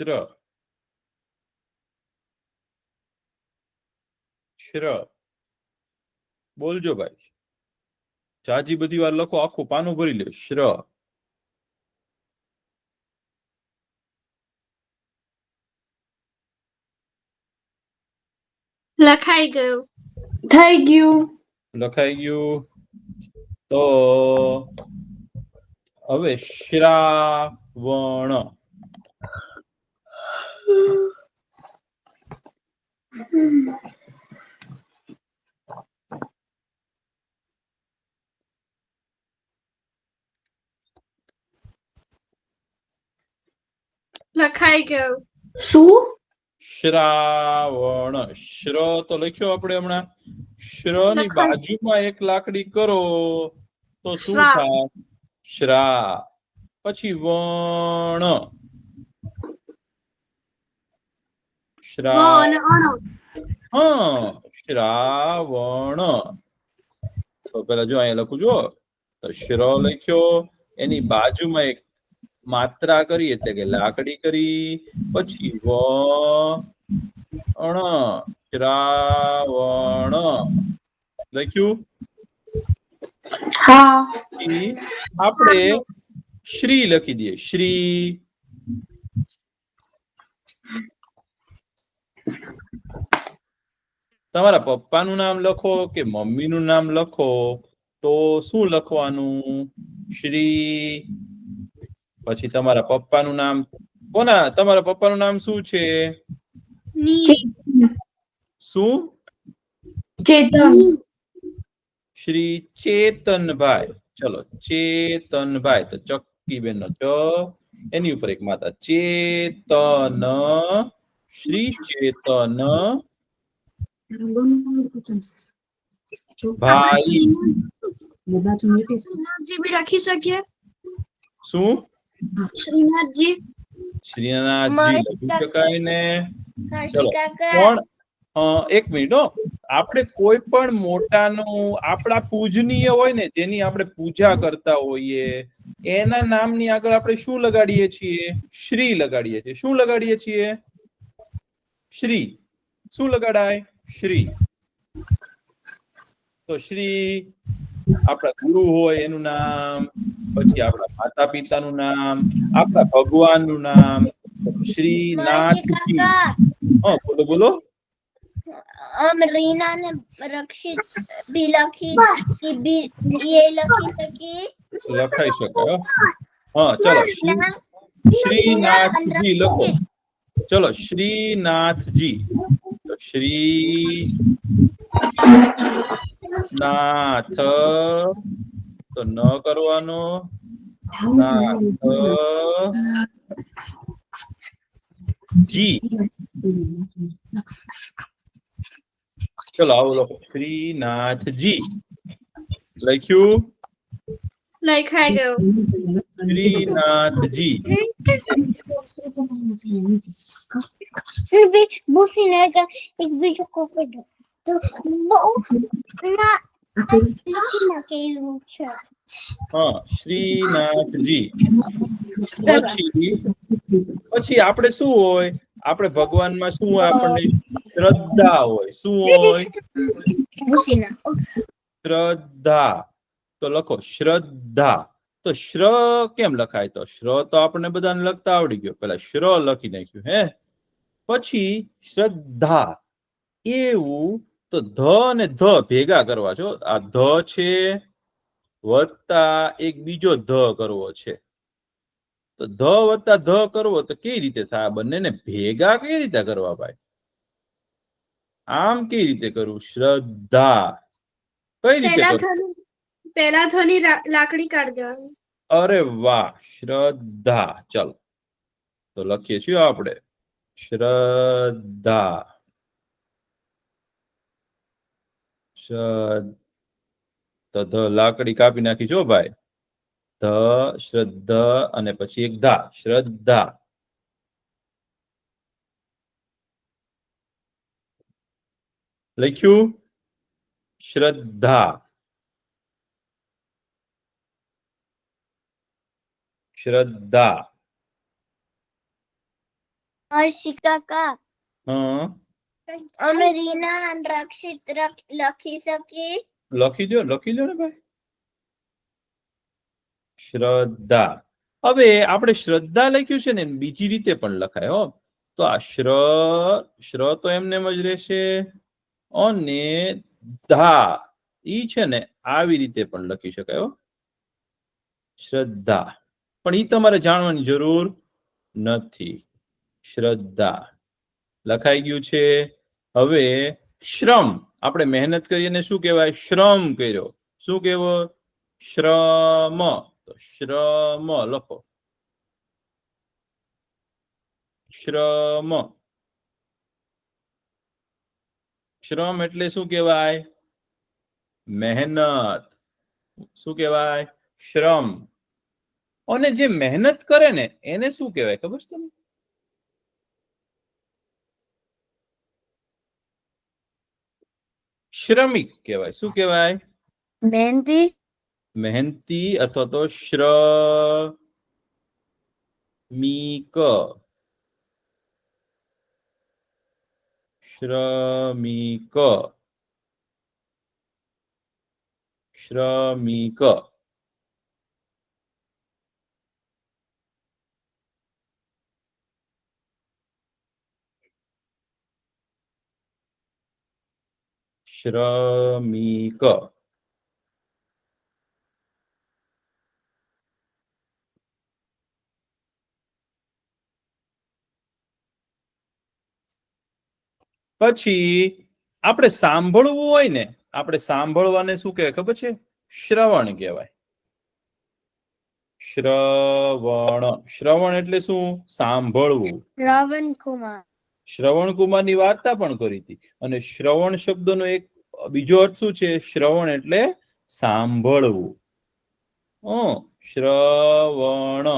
શ્ર. શ્ર બોલજો ભાઈ. જાજી બધી વાર લખો. આખું પાનું ભરી લે. શ્ર. લખાઈ ગયું. થઈ ગયું. લખાઈ ગયું. તો હવે શ્રાવણ. લખાઈ ગયું. શું? શ્રાવણ. શ્ર તો લખ્યો આપણે હમણાં. શ્ર ની લખાય. બાજુમાં એક લાકડી કરો તો શું શ્રા. થાય? શ્રા. પછી વણ. વ શ્રા. અને અણ. હા, શ્રાવણ. તો પેલા જો અહીંયા લખું જો, તો શ્ર લખ્યો, એની બાજુમાં એક માત્રા કરી એટલે કે લાકડી કરી, પછી વણ. શ્રાવણ લખ્યું. હા. ઈ આપણે શ્રી લખી દઈએ. શ્રી. તમારા પપ્પાનું નામ લખો કે મમ્મીનું નામ લખો તો શું લખવાનું? શ્રી. પછી તમારા પપ્પાનું નામ કોના? તમારા પપ્પાનું નામ શું છે? ની. શું? ચેતન. શ્રી ચેતનભાઈ. ચલો, ચેતનભાઈ. તો ચક્કી બેન નો ચ, એની ઉપર એક માતા. ચેતન. શ્રી ચેતન ભાઈ. શ્રીનાથજી બી લખી શકીએ. શું? શ્રીનાથજી. શ્રીનાથજી લખી શકાય ને. હર્ષિ ચલો, કાકા પણ એક મિનિટ હો. આપણે કોઈ પણ મોટાનું આપણા પૂજનીય હોય ને, જેની આપણે પૂજા કરતા હોઈએ, એના નામની આગળ આપણે શું લગાડીએ છીએ? શ્રી લગાડીએ છીએ. શું લગાડીએ છીએ? શ્રી. શું લગાડાય? શ્રી. તો શ્રી આપણા ગુરુ હોય એનું નામ, પછી આપણા માતા પિતાનું નામ, આપણા ભગવાનનું નામ. હર્ષિ શ્રીનાથજી. કાકા હા, બોલો બોલો. રીના ને રક્ષિત બી લખી કે બી એ લખી શકી. લખાઈ શકાય. હા, ચલો. શ્રીનાથજી લખો. ચલો, શ્રીનાથજી. તો શ્રીનાથ તો ન કરવાનો. નાથ જી. ચલો, આવો લખો. શ્રીનાથજી લખ્યું. લખાઈ ગયું. શ્રીનાથજી. ભૂસી ને એક બીજો કોપર તો બહુ ના લખી નાખે એવું છે. હા, શ્રીનાથજી. પછી આપણે શું હોય? આપણે ભગવાનમાં શું હોય? આપણને શ્રદ્ધા હોય. શું હોય? ભૂસી ના શ્રદ્ધા. તો લખો શ્રદ્ધા. તો શ્ર કેમ લખાય? તો શ્ર તો આપણને બધાને લખતા આવડી ગયો. પેલા શ્ર લખી નાખ્યું. હે, પછી શ્રદ્ધા. એવું તો ધ અને ધ ભેગા કરવા છો. આ ધ છે વત્તા એક બીજો ધ કરવો છે. તો ધ વત્તા ધ કરવો તો કેવી રીતે થાય? બંનેને ભેગા કઈ રીતે કરવા ભાઈ? આમ કેવી રીતે કરવું? શ્રદ્ધા કઈ રીતે કરવું? પેલા ધની લાકડી કાઢી દેવાની. અરે વાહ, શ્રદ્ધા. ચાલો, તો લખીએ છીએ આપણે શ્રદ્ધા. તો ધ લાકડી કાપી નાખી છો ભાઈ. ધ, શ્રદ્ધા અને પછી એક ધા. શ્રદ્ધા. લખ્યું. શ્રદ્ધા. શ્રદ્ધા. હર્ષિ કાકા હા, અમે રીના અને રક્ષિત લખી શકી. લખી દો ને ભાઈ. શ્રદ્ધા. હવે આપણે શ્રદ્ધા લખ્યું છે ને, બીજી રીતે પણ લખાય હો. તો આ શ્ર તો એમને જ રહેશે. અને ધા ઈ છે ને આવી રીતે પણ લખી શકાય હો. શ્રદ્ધા, પણ ઈ તમારે જાણવાની જરૂર નથી. શ્રદ્ધા લખાઈ ગયું છે. હવે શ્રમ, આપણે મહેનત કરીને શું કહેવાય? શ્રમ કર્યો. શું કહેવો? શ્રમ. તો શ્રમ લખો. શ્રમ. શ્રમ એટલે શું કહેવાય? મહેનત. શું કહેવાય? શ્રમ. અને જે મહેનત કરે ને એને શું કહેવાય ખબર છે તમને? શ્રમિક કહેવાય. શું કહેવાય? મહેનતી. મહેનતી અથવા તો શ્રમિક. શ્રમિક. શ્રમિક. શ્રમિક. પછી આપણે સાંભળવું હોય ને, આપણે સાંભળવાને શું કહેવાય ખબર છે? શ્રવણ કહેવાય. શ્રવણ. શ્રવણ એટલે શું? સાંભળવું. શ્રવણ કુમાર. શ્રવણ કુમારની વાર્તા પણ કરી હતી. અને શ્રવણ શબ્દનો એક બીજો અર્થ શું છે? શ્રવણ એટલે સાંભળવું. શ્રવણ.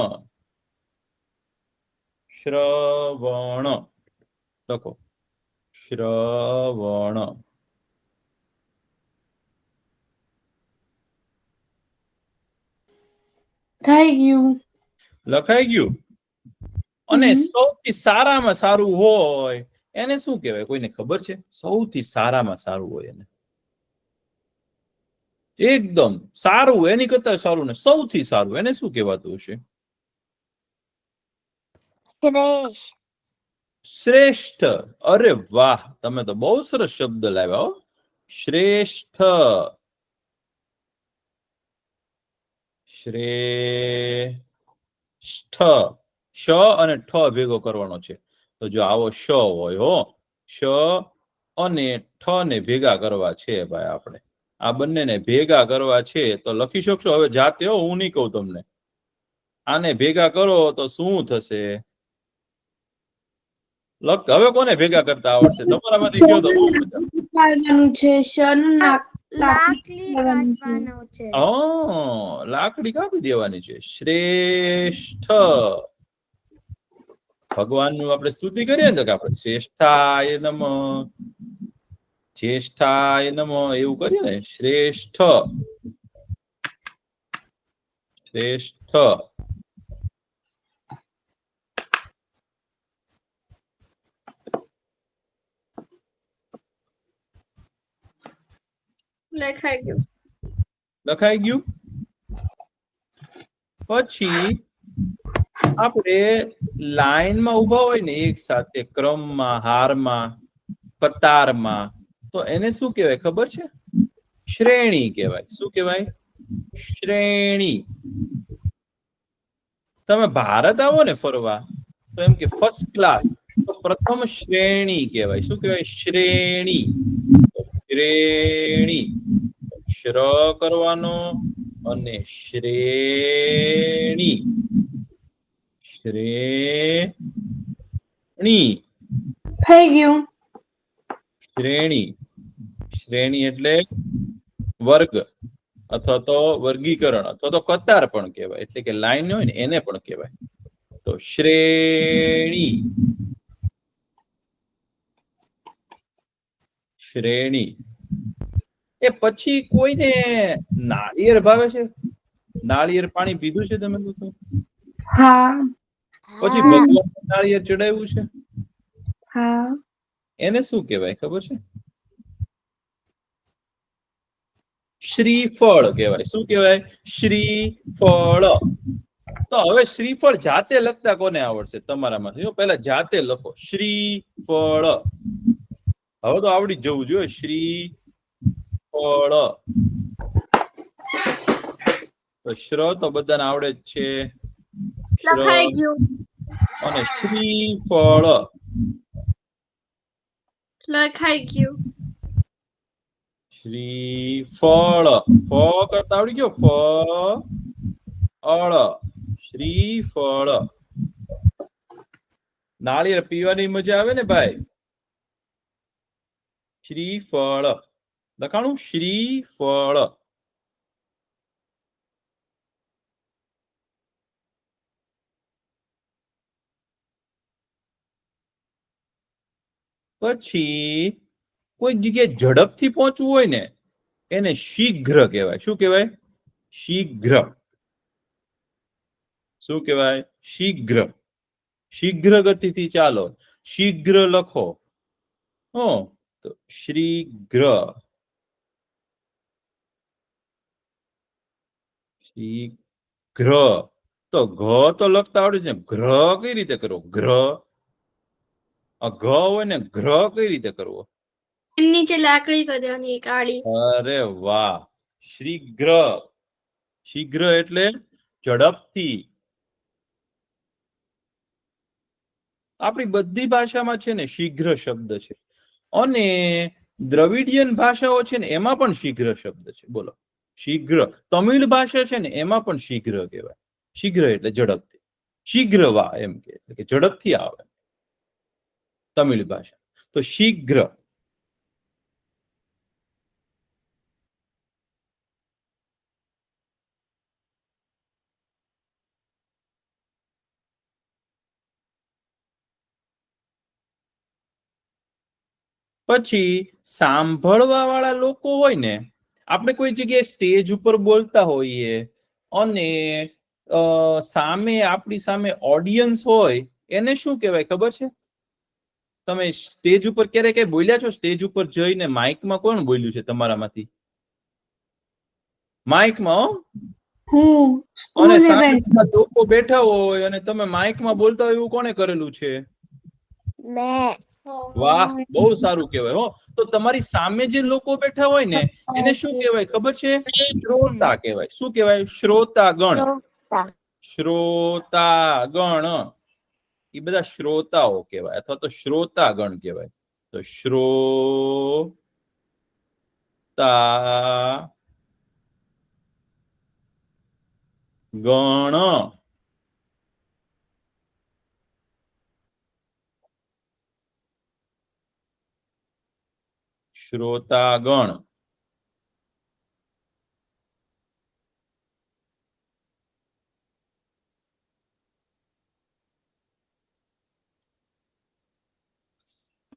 શ્રવણ લખો. શ્રવણ. થઈ ગયું. લખાઈ ગયું. અને સૌથી સારામાં સારું હોય એને શું કહેવાય? કોઈને ખબર છે? સૌથી સારામાં સારું હોય એને, એકદમ સારું, એની કરતા સારું ને સૌથી સારું, એને શું કહેવાતું હશે? શ્રેષ્ઠ. શ્રેષ્ઠ. અરે વાહ, તમે તો બહુ સરસ શબ્દ લાવ્યા હો. શ્રેષ્ઠ. શ્રેષ્ઠ. શ અને ઠ ભેગો કરવાનો છે. તો જો આવો શ હોય હો, શ અને ઠ ને ભેગા કરવા છે ભાઈ આપણે. આ બંનેને ભેગા કરવા છે તો લખી શકશો હવે જાતે હો, હું નહીં કહું તમને. આને ભેગા કરો તો શું થશે? હવે કોને ભેગા કરતા આવડશે? તમારામાંથી કયો તો બહુ મજા. કાઢવાનું છે. લાકડી કાઢવાનું છે. લાકડી કાપી દેવાની છે. શ્રેષ્ઠ. ભગવાનનું આપણે સ્તુતિ કરીએ ને તો કે આપણે શ્રેષ્ઠાય નમઃ, જ્યેષ્ઠાય નમઃ એવું કરીએ ને. શ્રેષ્ઠ. શ્રેષ્ઠ. લખાઈ ગયું. લખાઈ ગયું. પછી આપણે લાઈનમાં ઉભા હોય ને એક સાથે, ક્રમમાં, હારમાં, કતારમાં, તો એને શું કહેવાય ખબર છે? શ્રેણી કહેવાય. શું કહેવાય? શ્રેણી. તમે ભારત આવો ને ફરવા તો એમ કે ફર્સ્ટ ક્લાસ, તો પ્રથમ શ્રેણી કહેવાય. શું કહેવાય? શ્રેણી. શ્રેણી. શ્ર કરવાનો અને શ્રેણી. શ્રેણી. થઈ ગયું. શ્રેણી. શ્રેણી એટલે વર્ગ અથવા તો વર્ગીકરણ અથવા તો કતાર પણ કહેવાય. એટલે કે લાઈન હોય ને એને પણ કહેવાય. તો શ્રેણી. શ્રેણી. એ પછી કોઈને નાળિયેર ભાવે છે? નાળિયેર પાણી પીધું છે તમે લોકો? હા. પછી ભગવાન નાળિયેર ચડાવ્યું છે? હા. એને શું કહેવાય ખબર છે? શ્રીફળ કહેવાય. શું કહેવાય? શ્રીફળ. તો હવે શ્રીફળ જાતે લખતા કોને આવડશે તમારામાંથી? પહેલા જાતે લખો. શ્રીફળ. હવે તો આવડી જ જવું જોઈએ. શ્રીફળ. તો શ્ર તો બધાને આવડે જ છે. લખાઈ ગયું. અને શ્રીફળ. લખાઈ ગયું. શ્રીફળ. ફ કરતા આવડી ગયો. ફળ. શ્રીફળ. નાળિયેર પીવાની મજા આવે ને ભાઈ. શ્રીફળ લખાણું. શ્રીફળ. પછી કોઈ જગ્યાએ ઝડપથી પહોંચવું હોય ને એને શીઘ્ર કહેવાય. શું કહેવાય? શીઘ્ર. શું કહેવાય? શીઘ્ર. શીઘ્ર ગતિથી ચાલો. શીઘ્ર લખો. તો શ્રીઘ્ર. શીઘ્ર. તો ઘ તો લખતા આવડે છે. ગ્રહ કઈ રીતે કરવો? ગ્રહ. ઘ હોય ને ગ્રહ કઈ રીતે કરવો? નીચે લાકડી કરવાની એક આડી. અરે વાહ. શીઘ્ર. શીઘ્ર એટલે ઝડપથી. આપણી બધી ભાષામાં છે ને શીઘ્ર શબ્દ છે. અને દ્રવિડિયન ભાષાઓ છે ને એમાં પણ શીઘ્ર શબ્દ છે. બોલો. શીઘ્ર. તમિળ ભાષા છે ને એમાં પણ શીઘ્ર કહેવાય. શીઘ્ર એટલે ઝડપથી. શીઘ્ર વા એમ કે ઝડપથી આવે. તમિળ ભાષા. તો શીઘ્ર. પછી સાંભળવા વાળા લોકો હોય ને, આપણે કોઈ જગ્યાએ સ્ટેજ ઉપર બોલતા હોઈએ અને સામે આપણી સામે ઓડિયન્સ હોય એને શું કહેવાય ખબર છે? તમે સ્ટેજ ઉપર ક્યારે કઈ બોલ્યા છો? સ્ટેજ ઉપર જઈને માઇકમાં કોણ બોલ્યું છે તમારામાંથી? માઇકમાં. અને સામે લોકો બેઠા હોય અને તમે માઇકમાં બોલતા હોય એવું કોને કરેલું છે? મેં. વાહ, બહુ સારું કહેવાય. હો તો તમારી સામે જે લોકો બેઠા હોય ને એને શું કહેવાય ખબર છે? શ્રોતા કહેવાય. શું કહેવાય? શ્રોતાગણ. શ્રોતાગણ. એ બધા શ્રોતાઓ કહેવાય અથવા તો શ્રોતાગણ કહેવાય. તો શ્રોતા ગણ. શ્રોતાગણ.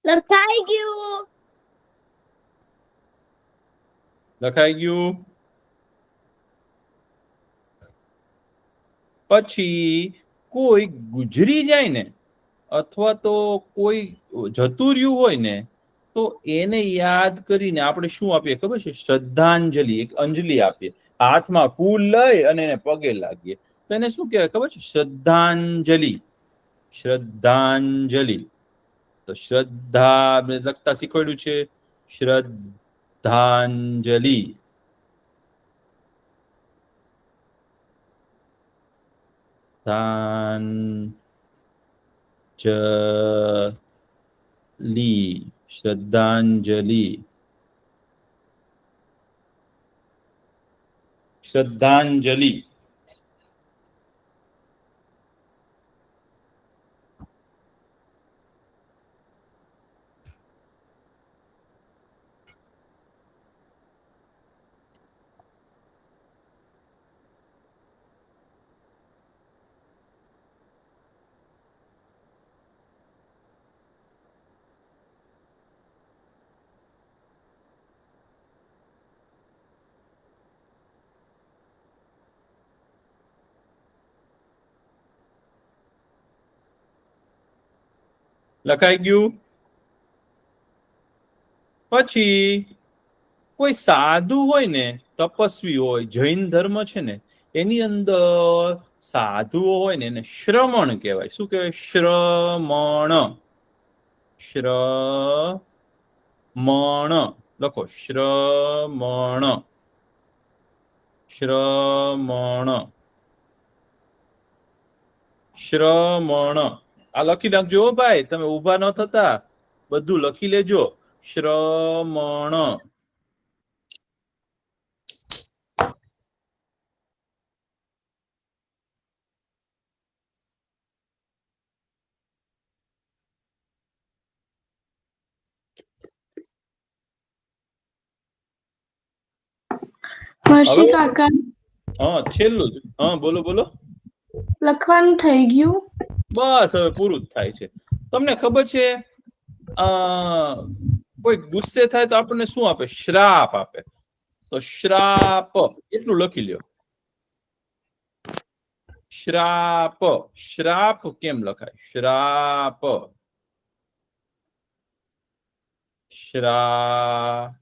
લખાઈ ગયું. લખાઈ ગયું. પછી કોઈ ગુજરી જાય ને અથવા તો કોઈ જતું રહ્યું હોય ને તો એને યાદ કરીને આપણે શું આપીએ ખબર છે? શ્રદ્ધાંજલિ. એક અંજલિ આપીએ. હાથમાં ફૂલ લઈ અને એને પગે લાગીએ તો એને શું કહેવાય ખબર છે? શ્રદ્ધાંજલિ. શ્રદ્ધાંજલિ. તો શ્રદ્ધા લખતા શીખવાડ્યું છે. શ્રદ્ધાંજલિ. શ્રદ્ધાંજલિ. શ્રદ્ધાંજલિ. લખાઈ ગયું. પછી કોઈ સાધુ હોય ને, તપસ્વી હોય, જૈન ધર્મ છે ને એની અંદર સાધુઓ હોય ને એને શ્રમણ કહેવાય. શું કહેવાય? શ્રમણ. મણ લખો, શ્રમણ, શ્રમણ, શ્રમણ. આ લખી નાખજો હો ભાઈ, તમે ઊભા ન થતા, બધું લખી લેજો. શ્રમણ. હર્ષી કાકા હા, છેલ્લું જ. હા, બોલો બોલો. લખવાનું થઈ ગયું. બસ હવે પૂરું જ થાય છે. તમને ખબર છે કોઈ ગુસ્સે થાય તો આપણને શું આપે? શ્રાપ આપે. તો શ્રાપ એટલું લખી લ્યો. શ્રાપ. શ્રાપ કેમ લખાય? શ્રાપ. શ્રાપ.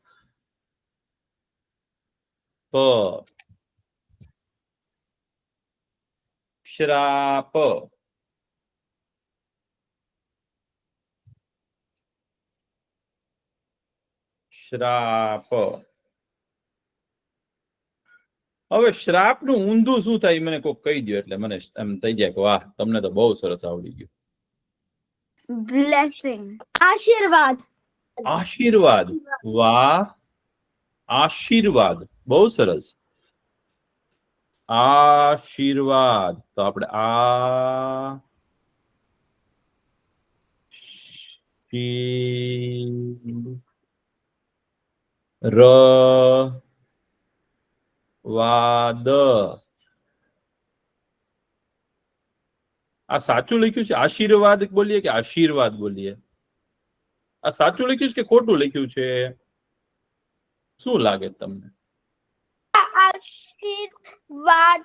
શ્રાપ. શ્રાપ. હવે શ્રાપ નું ઊંધું શું થાય મને કોઈ કહી દો, એટલે મને એમ થઈ જાય કે વાહ, તમને તો બહુ સરસ આવડી ગયું. બ્લેસિંગ, આશીર્વાદ. આશીર્વાદ. વાહ, આશીર્વાદ, બહુ સરસ. આશીર્વાદ. તો આપણે વાદ. આ સાચું લખ્યું છે? આશીર્વાદ બોલીએ કે આશીર્વાદ બોલીએ? આ સાચું લખ્યું છે કે ખોટું લખ્યું છે? શું લાગે તમને? આશીર્વાદ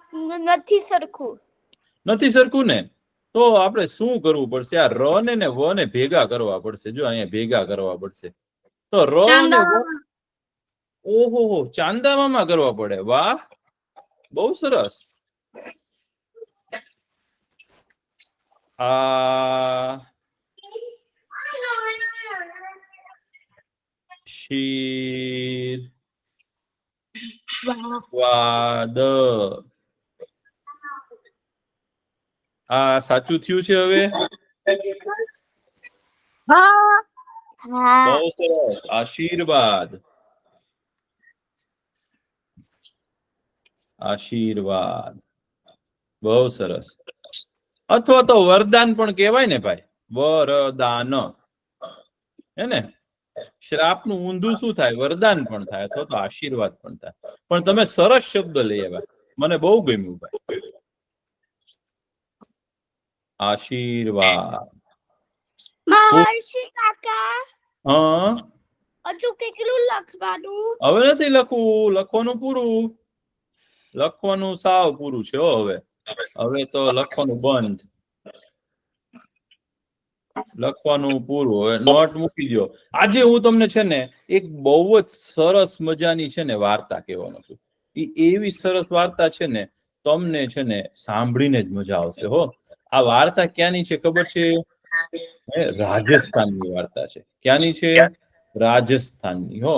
નથી સરખું. નથી સરખું ને? તો આપણે શું કરવું પડશે? આ ર ને વ ને ભેગા કરવા પડશે. જો અહીંયા ભેગા કરવા પડશે. તો ર ને વ, ઓહો, ચાંદામામાં કરવા પડે. વાહ, બહુ સરસ. આશીર્વાદ. આ સાચું થયું છે હવે? બહુ સરસ. આશીર્વાદ. આશીર્વાદ, બહુ સરસ. અથવા તો વરદાન પણ કહેવાય ને ભાઈ, વરદાન. હે ને? શ્રાપ નું ઊંધું શું થાય? વરદાન પણ થાય, અથવા તો આશીર્વાદ પણ થાય. પણ તમે સરસ શબ્દ લઈ આવ્યા, મને બહુ ગમ્યું ભાઈ. આશીર્વાદ. મહર્ષિ કાકા, હા, હજુ કેટલું લખવાનું? હવે નથી લખવું. લખવાનું પૂરું. લખવાનું સાવ પૂરું છે હવે. હવે તો લખવાનું બંધ. લખવાનું પૂરું. હવે નોટ મૂકી દો. આજે હું તમને છે ને એક બહુ જ સરસ મજાની છે ને વાર્તા કહેવાનો છું. એ એવી સરસ વાર્તા છે ને, તમને છે ને સાંભળીને જ મજા આવશે હો. આ વાર્તા ક્યાંની છે ખબર છે? રાજસ્થાનની વાર્તા છે. ક્યાંની છે? રાજસ્થાનની. હો,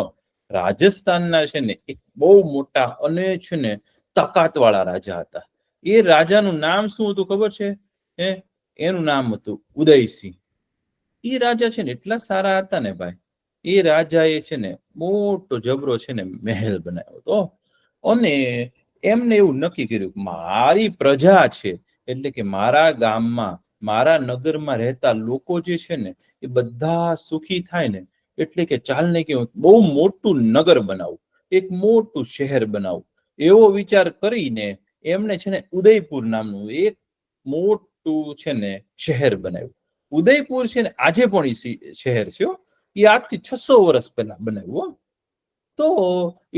રાજસ્થાનના છે ને એક બહુ મોટા અને છે ને તાકાત વાળા રાજા હતા. એ રાજાનું નામ શું હતું ખબર છે? એનું નામ હતું ઉદયસિંહ. એ રાજા છે ને એટલા સારા હતા ને ભાઈ. એ રાજાએ છે ને મોટો જબરો છે ને મહેલ બનાવ્યો હતો. અને એમને એવું નક્કી કર્યું કે મારી પ્રજા છે, એટલે કે મારા ગામમાં, મારા નગરમાં રહેતા લોકો જે છે ને એ બધા સુખી થાય ને, એટલે કે ચાલને કે બહુ મોટું નગર બનાવું, એક મોટું શહેર બનાવું, એવો વિચાર કરીને એમણે છે ને ઉદયપુર નામનું એક મોટું છે ને શહેર બનાવ્યું. ઉદયપુર છે ને આજે પણ એ શહેર છે. એ આજથી 600 વર્ષ પહેલા બનાવ્યું. તો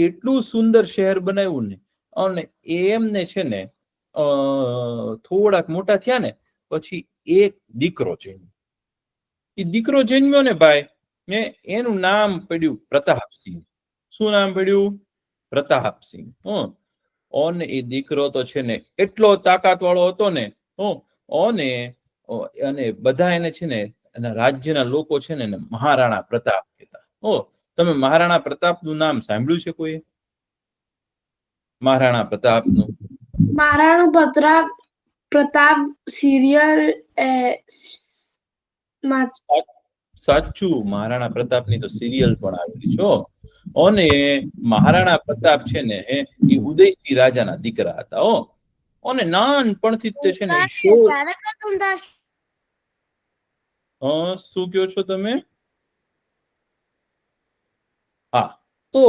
એટલું સુંદર શહેર બનાવ્યું ને, અને એમને છે ને થોડાક મોટા થયા ને પછી એક દીકરો જન્મ્યો. એ દીકરો જન્મ્યો ને ભાઈ, એનું નામ પડ્યું પ્રતાપસિંહ. શું નામ પડ્યું? પ્રતાપસિંહ. અને એ દીકરો તો છે ને એટલો તાકાત વાળો હતો ને, અને બધા એને છે ને એના રાજ્યના લોકો છે ને મહારાણા પ્રતાપ કહેતા. તમે મહારાણા પ્રતાપનું નામ સાંભળ્યું છે કોઈ? મહારાણા પ્રતાપનું? મહારાણું પ્રતાપ સિરિયલ માં સાચું, મહારાણા પ્રતાપની તો સિરિયલ પણ આવેલી છો. અને મહારાણા પ્રતાપ છે ને એ ઉદયસિંહ રાજાના દીકરા હતા. અને નાનપણથી તે છે ને શું કહો છો તમે? હા, તો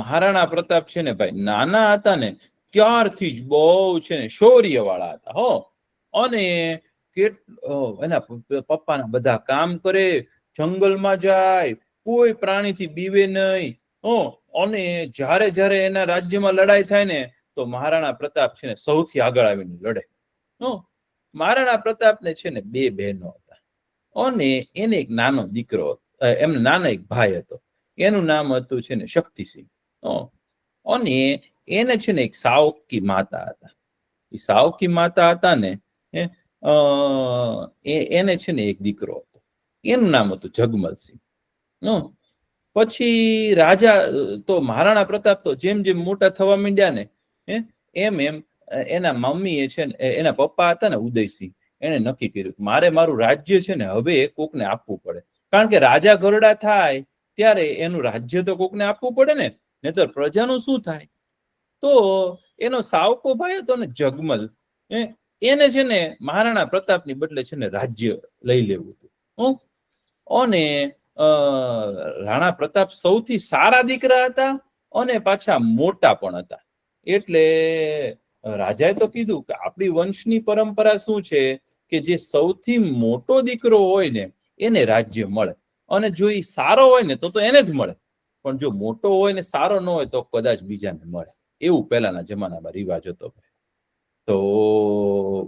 મહારાણા પ્રતાપ છે ને ભાઈ નાના હતા ને ત્યારથી જ બહુ છે ને શૌર્ય વાળા હતા. અને એના પપ્પાના બધા કામ કરે, જંગલમાં જાય, કોઈ પ્રાણીથી બીવે નહીં. અને જ્યારે જ્યારે એના રાજ્યમાં લડાઈ થાય ને તો મહારાણા પ્રતાપ છે ને સૌથી આગળ આવીને લડે. મહારાણા પ્રતાપને છે ને 2 બહેનો હતા અને એને એક નાનો દીકરો, એમને નાનો એક ભાઈ હતો. એનું નામ હતું છે ને શક્તિસિંહ. અને એને છે ને એક સાવકી માતા હતા. એ સાવકી માતા હતા ને એને છે ને એક દીકરો હતો, એનું નામ હતું જગમલસિંહ. પછી રાજા તો મહારાણા પ્રતાપ તો જેમ જેમ મોટા થવા માંડ્યા ને એમ એમ એના મમ્મી છે ને એના પપ્પા હતા ને ઉદયસિંહ, એને નક્કી કર્યું મારે મારું રાજ્ય છે ને હવે કોકને આપવું પડે. કારણ કે રાજા ઘરડા થાય ત્યારે એનું રાજ્ય તો કોકને આપવું પડે ને, નહીતર પ્રજાનું શું થાય. તો એનો સાવકો ભાઈ હતો ને જગમલ, એને છે ને મહારાણા પ્રતાપની બદલે છે ને રાજ્ય લઈ લેવું હતું. અને રાણા પ્રતાપ સૌથી સારા દીકરા હતા અને પાછા મોટા પણ હતા. એટલે રાજાએ તો કીધું કે આપણી વંશની પરંપરા શું છે કે જે સૌથી મોટો દીકરો હોય ને એને રાજ્ય મળે, અને જો એ સારો હોય ને તો એને જ મળે, પણ જો મોટો હોય ને સારો ન હોય તો કદાચ બીજાને મળે. એવું પહેલાના જમાનામાં રિવાજ હતો. તો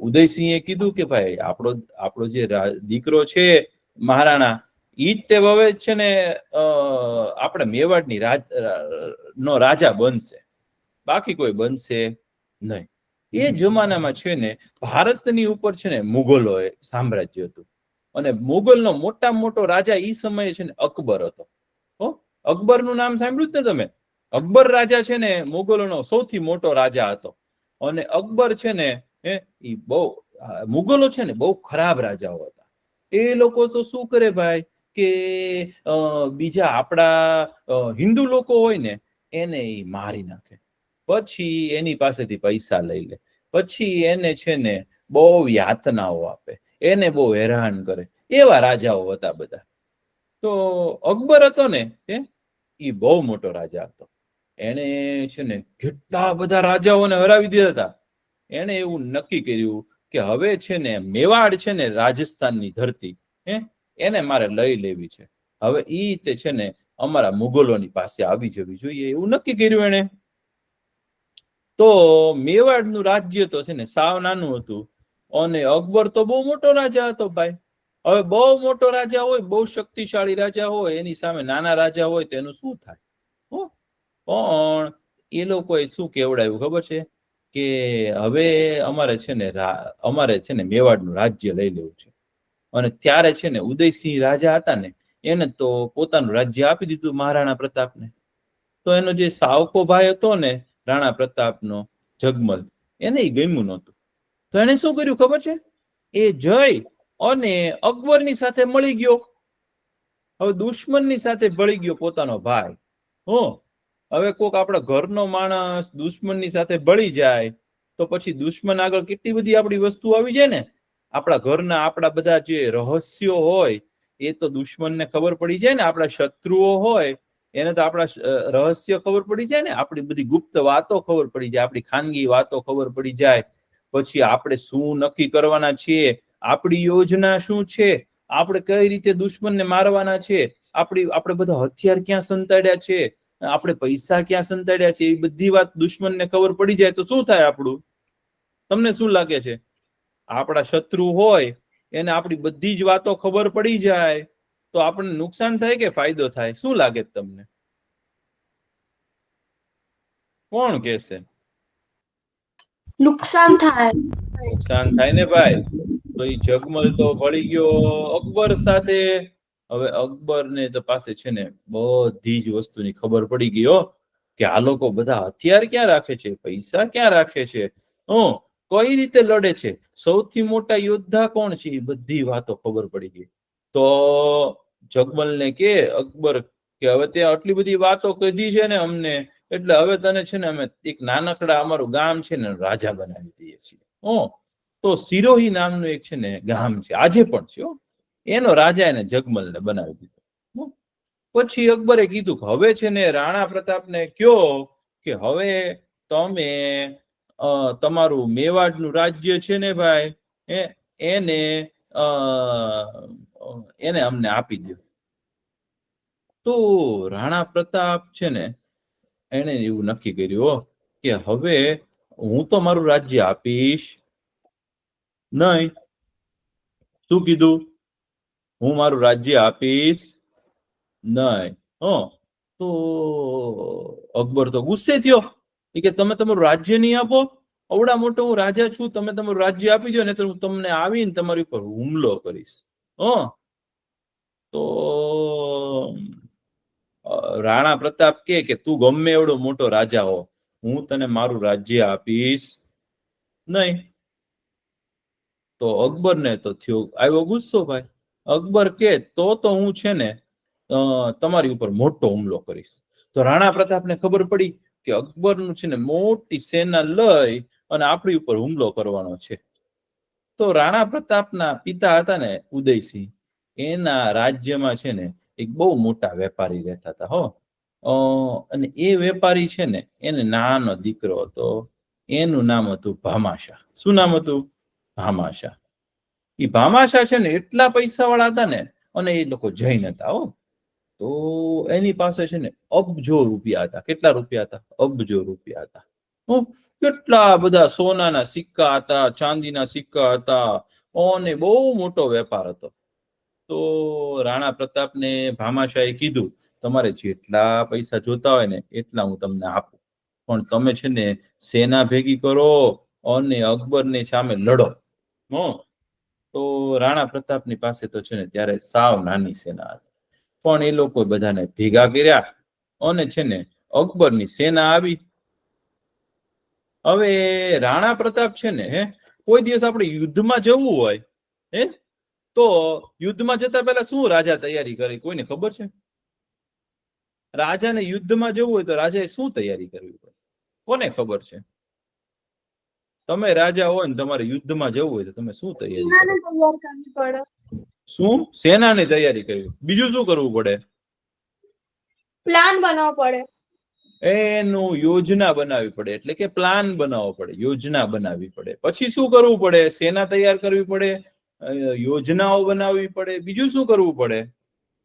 ઉદયસિંહે કીધું કે ભાઈ આપણો જે દીકરો છે મહારાણા, ઈ જ તે હવે છે ને આપણે મેવાડની નો રાજા બનશે, બાકી કોઈ બનશે નહીં. એ જમાનામાં છે ને ભારતની ઉપર છે ને મુગલોએ સામ્રાજ્ય હતું, અને મુગલનો મોટામાં મોટો રાજા ઈ સમયે છે ને અકબર હતો. અકબરનું નામ સાંભળ્યું જ ને તમે? અકબર રાજા છે ને મુગલોનો સૌથી મોટો રાજા હતો. અને અકબર છે ને એ બહુ મુગલો છે ને બહુ ખરાબ રાજાઓ હતા. એ લોકો તો શું કરે ભાઈ કે બીજા આપણા હિન્દુ લોકો હોય ને એને એ મારી નાખે, પછી એની પાસેથી પૈસા લઈ લે, પછી એને છે ને બહુ યાતનાઓ આપે, એને બહુ હેરાન કરે. એવા રાજાઓ હતા બધા. તો અકબર હતો ને એ બહુ મોટો રાજા હતો. એને છે ને કેટલા બધા રાજાઓને હરાવી દીધા હતા. એને એવું નક્કી કર્યું કે હવે છે ને મેવાડ છે ને રાજસ્થાનની ધરતી એને મારે લઈ લેવી છે. હવે ઈ તે છે ને અમારા મુગલોની પાસે આવી જવી જોઈએ, એવું નક્કી કર્યું એને. તો મેવાડનું રાજ્ય તો છે ને સાવ નાનું હતું, અને અકબર તો બહુ મોટો રાજા હતો ભાઈ. હવે બહુ મોટો રાજા હોય, બહુ શક્તિશાળી રાજા હોય, એની સામે નાના રાજા હોય તો એનું શું થાય. પણ એ લોકોએ શું કેવડાવ્યું ખબર છે કે હવે અમારે છે ને મેવાડનું રાજ્ય લઈ લેવું છે. અને ત્યારે છે ને ઉદયસિંહ રાજા હતા ને એને તો પોતાનું રાજ્ય આપી દીધું મહારાણા પ્રતાપને. તો એનો જે સાવકો ભાઈ હતો ને રાણા પ્રતાપનો જગમલ, એને ગમ્યું નહોતું. તો એને શું કર્યું ખબર છે? એ જઈ અને અકબરની સાથે મળી ગયો. હવે દુશ્મનની સાથે ભળી ગયો પોતાનો ભાઈ. હવે કોક આપણા ઘરનો માણસ દુશ્મનની સાથે ભળી જાય તો પછી દુશ્મન આગળ કેટલી બધી આપણી વસ્તુ આવી જાય ને. આપણા ઘરના આપણા બધા જે રહસ્યો હોય એ તો દુશ્મનને ખબર પડી જાય ને. આપણા શત્રુઓ હોય એને તો આપણા રહસ્ય ખબર પડી જાય ને. આપણી બધી ગુપ્ત વાતો ખબર પડી જાય, આપણી ખાનગી વાતો ખબર પડી જાય. પછી આપણે શું નક્કી કરવાના છીએ, આપણી યોજના શું છે, આપણે કઈ રીતે દુશ્મનને મારવાના છે, આપણે બધા હથિયાર ક્યાં સંતાડ્યા છે, આપણે પૈસા ક્યાં સંતાડ્યા છે, એ બધી વાત દુશ્મનને ખબર પડી જાય તો શું થાય આપણું? તમને શું લાગે છે? આપણા શત્રુ હોય એને આપણી બધી જ વાતો ખબર પડી જાય તો આપણને નુકસાન થાય કે ફાયદો થાય? શું લાગે તમને? કોણ કહેશે? નુકસાન થાય. નુકસાન થાય ને ભાઈ. તો એ જગમલ તો ભળી ગયો અકબર સાથે, હવે અકબર ને તો પાસે છે ને બધી જ વસ્તુની ખબર પડી ગઈ હો કે આ લોકો બધા હથિયાર ક્યાં રાખે છે, પૈસા ક્યાં રાખે છે, કઈ રીતે લડે છે, સૌથી મોટા યોદ્ધા કોણ છે, એ બધી વાતો ખબર પડી ગઈ. તો જગમલને કે અકબર કે હવે તે આટલી બધી વાતો કીધી છે ને અમને, એટલે હવે તને છે ને અમે એક નાનકડા અમારું ગામ છે ને રાજા બનાવી દઈએ છીએ. તો સિરોહી નામનું એક છે ને ગામ છે, આજે પણ છે, એનો રાજા એને જગમલને બનાવી દીધો. પછી અકબરે કીધું કે હવે છે ને રાણા પ્રતાપને કયો કે હવે તમે તમારું મેવાડનું રાજ્ય છે ને ભાઈ એને એને અમને આપી દો. તો રાણા પ્રતાપ છે ને એને એવું નક્કી કર્યું કે હવે હું તો મારું રાજ્ય આપીશ નહીં. શું કીધું? હું મારું રાજ્ય આપીશ નહીં. તો અકબર તો ગુસ્સે થયો કે તમે તમારું રાજ્ય નહીં આપો, અવડા મોટો હું રાજા છું, તમે તમારું રાજ્ય આપી દો ને તો હું તમને આવીને તમારી ઉપર હુમલો કરીશ. તો રાણા પ્રતાપ કે તું ગમે એવડો મોટો રાજા હો, હું તને મારું રાજ્ય આપીશ નહીં. તો અકબર ને તો થયો આવ્યો ગુસ્સો ભાઈ. અકબર કે તો હું છે ને તમારી ઉપર મોટો હુમલો કરીશ. તો રાણા પ્રતાપને ખબર પડી કે અકબરનું છે ને મોટી સેના લઈ અને આપણી ઉપર હુમલો કરવાનો છે. તો રાણા પ્રતાપના પિતા હતા ને ઉદયસિંહ, એના રાજ્યમાં છે ને એક બહુ મોટા વેપારી રહેતા હતા અને એ વેપારી છે ને એને નાનો દીકરો હતો, એનું નામ હતું ભામાશા. શું નામ હતું? ભામાશા. એ ભામાશા છે ને એટલા પૈસા વાળા હતા ને, અને એ લોકો જૈન હતા તો એની પાસે છે ને અબજો રૂપિયા હતા. કેટલા રૂપિયા હતા? અબજો રૂપિયા હતા. કેટલા બધા સોનાના સિક્કા હતા, ચાંદીના સિક્કા હતા, અને બહુ મોટો વેપાર હતો. તો રાણા પ્રતાપને ભામાશાહે કીધું તમારે જેટલા પૈસા જોતા હોય ને એટલા હું તમને આપું, પણ તમે છે ને સેના ભેગી કરો અને અકબરની સામે લડો. તો રાણા પ્રતાપની પાસે તો છે ને ત્યારે સાવ નાની સેના હતી, પણ એ લોકો બધાને ભેગા કર્યા અને છે ને અકબરની સેના આવી. હવે રાણા પ્રતાપ છે ને કોઈ દિવસ આપણે યુદ્ધમાં જવું હોય તો યુદ્ધમાં જતા પહેલા શું રાજા તૈયારી કરી? કોઈને ખબર છે? રાજાને યુદ્ધમાં જવું હોય તો રાજાએ શું તૈયારી કરવી પડે? કોને ખબર છે? તમે રાજા હોય ને તમારે યુદ્ધમાં જવું હોય તો તમે શું તૈયારી કરવી પડે? શું? સેનાની તૈયારી કરવી. બીજું શું કરવું પડે? પ્લાન બનાવવો પડે. એનું યોજના બનાવવી પડે, એટલે કે પ્લાન બનાવવો પડે, યોજના બનાવવી પડે. પછી શું કરવું પડે? સેના તૈયાર કરવી પડે, યોજનાઓ બનાવવી પડે. બીજું શું કરવું પડે?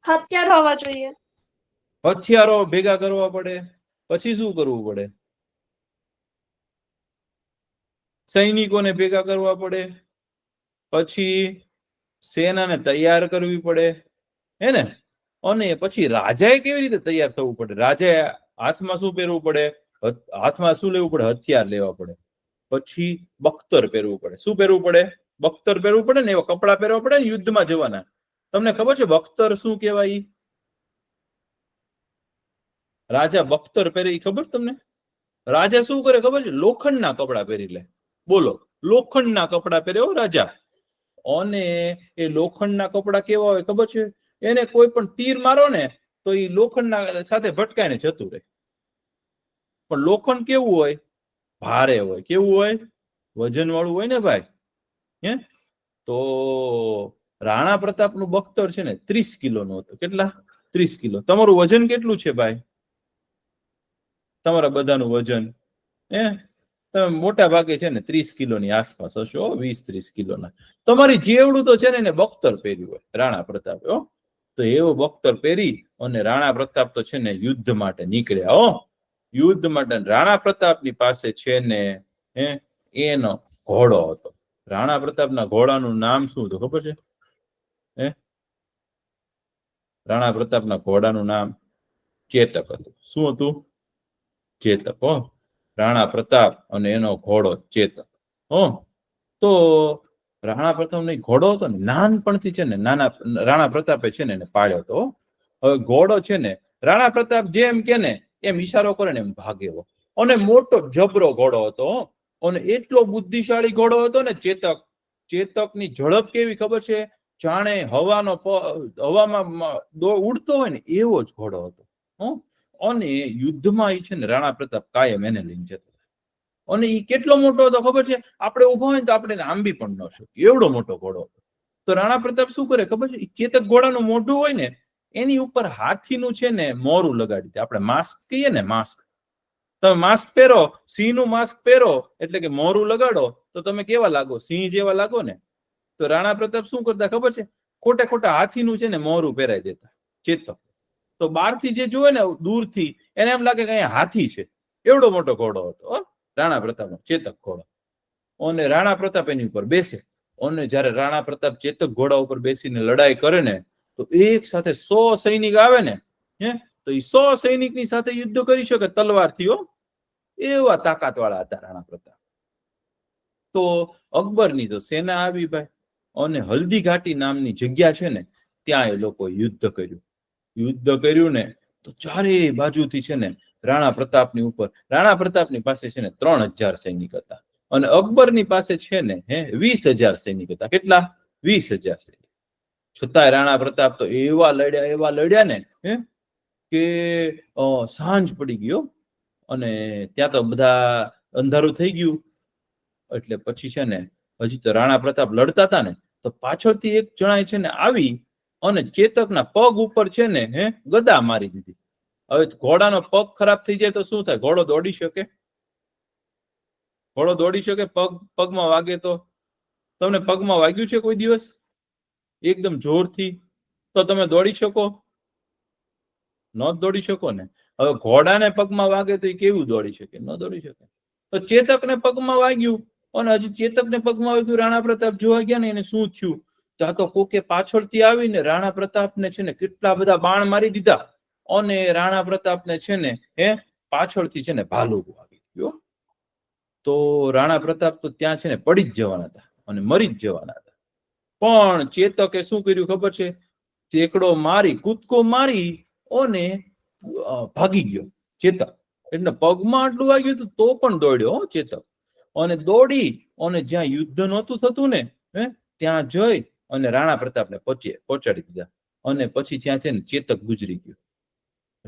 હથિયાર હોવા જોઈએ. હથિયારો ભેગા કરવા પડે. પછી શું કરવું પડે? સૈનિકોને ભેગા કરવા પડે. પછી સેનાને તૈયાર કરવી પડે, હે ને? અને પછી રાજાએ કેવી રીતે તૈયાર થવું પડે? રાજાએ હાથમાં શું પહેરવું પડે? હાથમાં શું લેવું પડે? હથિયાર લેવા પડે. પછી બખ્તર પહેરવું પડે. શું પહેરવું પડે? બખ્તર પહેરવું પડે ને એવા કપડા પહેરવા પડે ને યુદ્ધમાં જવાના. તમને ખબર છે બખ્તર શું કહેવાય? રાજા બખ્તર પહેરે એ ખબર તમને? રાજા શું કરે ખબર છે? લોખંડના કપડા પહેરી લે. બોલો, લોખંડના કપડા પહેરે રાજા. અને એ લોખંડના કપડા કેવા હોય ખબર છે? એને કોઈ પણ તીર મારો ને તો એ લોખંડના સાથે ભટકાઈને જતું રહે. પણ લોખંડ કેવું હોય? ભારે હોય. કેવું હોય? વજન વાળું હોય ને ભાઈ. તો રાણા પ્રતાપનું બખ્તર છે ને 30 કિલોનું હતું. કેટલા? 30 કિલો. તમારું વજન કેટલું છે ભાઈ? તમારા બધાનું વજન તમે મોટા ભાગે છે ને 30 કિલોની આસપાસ હશો, 20-30 કિલોના. તમારી જેવડું તો છે ને એને બખ્તર પહેર્યું હોય રાણા પ્રતાપે. તો એવો બખ્તર પહેરી અને રાણા પ્રતાપ તો છે ને યુદ્ધ માટે નીકળ્યા. યુદ્ધ માટે રાણા પ્રતાપની પાસે છે ને એનો ઘોડો હતો. રાણા પ્રતાપના ઘોડાનું નામ શું હતું ખબર છે? રાણા પ્રતાપના ઘોડાનું નામ ચેતક હતું. શું હતું? ચેતક. રાણા પ્રતાપ અને એનો ઘોડો ચેતક. તો રાણા પ્રતાપ નો ઘોડો હતો ને નાનપણથી છે ને રાણા પ્રતાપે છે ને એને પાળ્યો હતો. હવે ઘોડો છે ને રાણા પ્રતાપ જેમ કે ને એમ ઈશારો કરે ને એમ ભાગે એવો. અને મોટો જબરો ઘોડો હતો અને એટલો બુદ્ધિશાળી ઘોડો હતો ને ચેતકની ઝડપ કેવી ખબર છે? જાણે હવામાં ઉડતો હોય ને એવો જ ઘોડો હતો. અને યુદ્ધમાં એ છે ને રાણા પ્રતાપ કાયમ એને લઈને જતો. અને એ કેટલો મોટો હતો ખબર છે? આપણે ઉભો હોય તો આપણે આંબી પણ ન શકીએ એવડો મોટો ઘોડો હતો. તો રાણા પ્રતાપ શું કરે ખબર છે? ચેતક ઘોડાનું મોઢું હોય ને એની ઉપર હાથીનું છે ને મોરું લગાડી દે. આપણે માસ્ક કહીએ ને, માસ્ક. તમે માસ્ક પહેરો, સિંહનું માસ્ક પહેરો એટલે કે મોરું લગાડો તો તમે કેવા લાગો? સિંહ જેવા લાગો ને. તો રાણા પ્રતાપ શું કરતા ખબર છે? ખોટા હાથીનું છે ને મોરું પહેરાઈ દેતા ચેતક. તો બહારથી જે જોવે ને દૂરથી એને એમ લાગે કે અહીંયા હાથી છે. એવડો મોટો ઘોડો હતો રાણા પ્રતાપનો ચેતક ઘોડો. અને રાણા પ્રતાપ એની ઉપર બેસે. અને જયારે રાણા પ્રતાપ ચેતક ઘોડા ઉપર બેસીને લડાઈ કરે ને તો એક સાથે 100 સૈનિક આવે ને તો એ 100 સૈનિકની સાથે યુદ્ધ કરી શકે તલવારથી. એવા તાકાત વાળા હતા રાણા પ્રતાપ. તો અકબરની તો સેના આવી ભાઈ, અને હલ્દી ઘાટી નામની જગ્યા છે ને ત્યાં એ લોકો યુદ્ધ કર્યું ને તો ચારે બાજુથી છે ને રાણા પ્રતાપની પાસે છે ને 3000 સૈનિક હતા અને અકબરની પાસે છે ને 20,000 સૈનિક હતા. કેટલા? 20,000 સૈનિક. છતાંય રાણા પ્રતાપ તો એવા લડ્યા ને કે સાંજ પડી ગયો અને ત્યાં તો બધા અંધારું થઈ ગયું. એટલે પછી છે ને હજી તો રાણા પ્રતાપ લડતા હતા ને તો પાછળથી એક જણાય છે ને આવી અને ચેતકના પગ ઉપર છે ને ગદા મારી દીધી. હવે ઘોડાનો પગ ખરાબ થઈ જાય તો શું થાય? ઘોડો દોડી શકે? પગમાં વાગે તો? તમને પગમાં વાગ્યું છે કોઈ દિવસ એકદમ જોરથી? તો તમે દોડી શકો? ન દોડી શકો ને. હવે ઘોડાને પગમાં વાગે તો એ કેવું દોડી શકે? ન દોડી શકે. તો ચેતકને પગમાં વાગ્યું અને હજી ચેતકને પગમાં વાગ્યું. રાણા પ્રતાપ જોવા ગયા ને એને શું થયું? ત્યાં તો કોકે પાછળથી આવીને રાણા પ્રતાપને છે ને કેટલા બધા બાણ મારી દીધા અને રાણા પ્રતાપને છે ને પાછળથી છે ને ભાલું આવી ગયો. તો રાણા પ્રતાપ તો ત્યાં છે ને પડી જ જવાના હતા અને મરી જ જવાના હતા. પણ ચેતકે શું કર્યું ખબર છે? કૂદકો મારી અને ભાગી ગયો ચેતક. એટલે પગમાં આટલું વાગ્યું હતું તો પણ દોડ્યો ચેતક. અને દોડી અને જ્યાં યુદ્ધ નહોતું થતું ને ત્યાં જઈ અને રાણા પ્રતાપને પહોંચાડી દીધા. અને પછી ત્યાં છે ને ચેતક ગુજરી ગયો.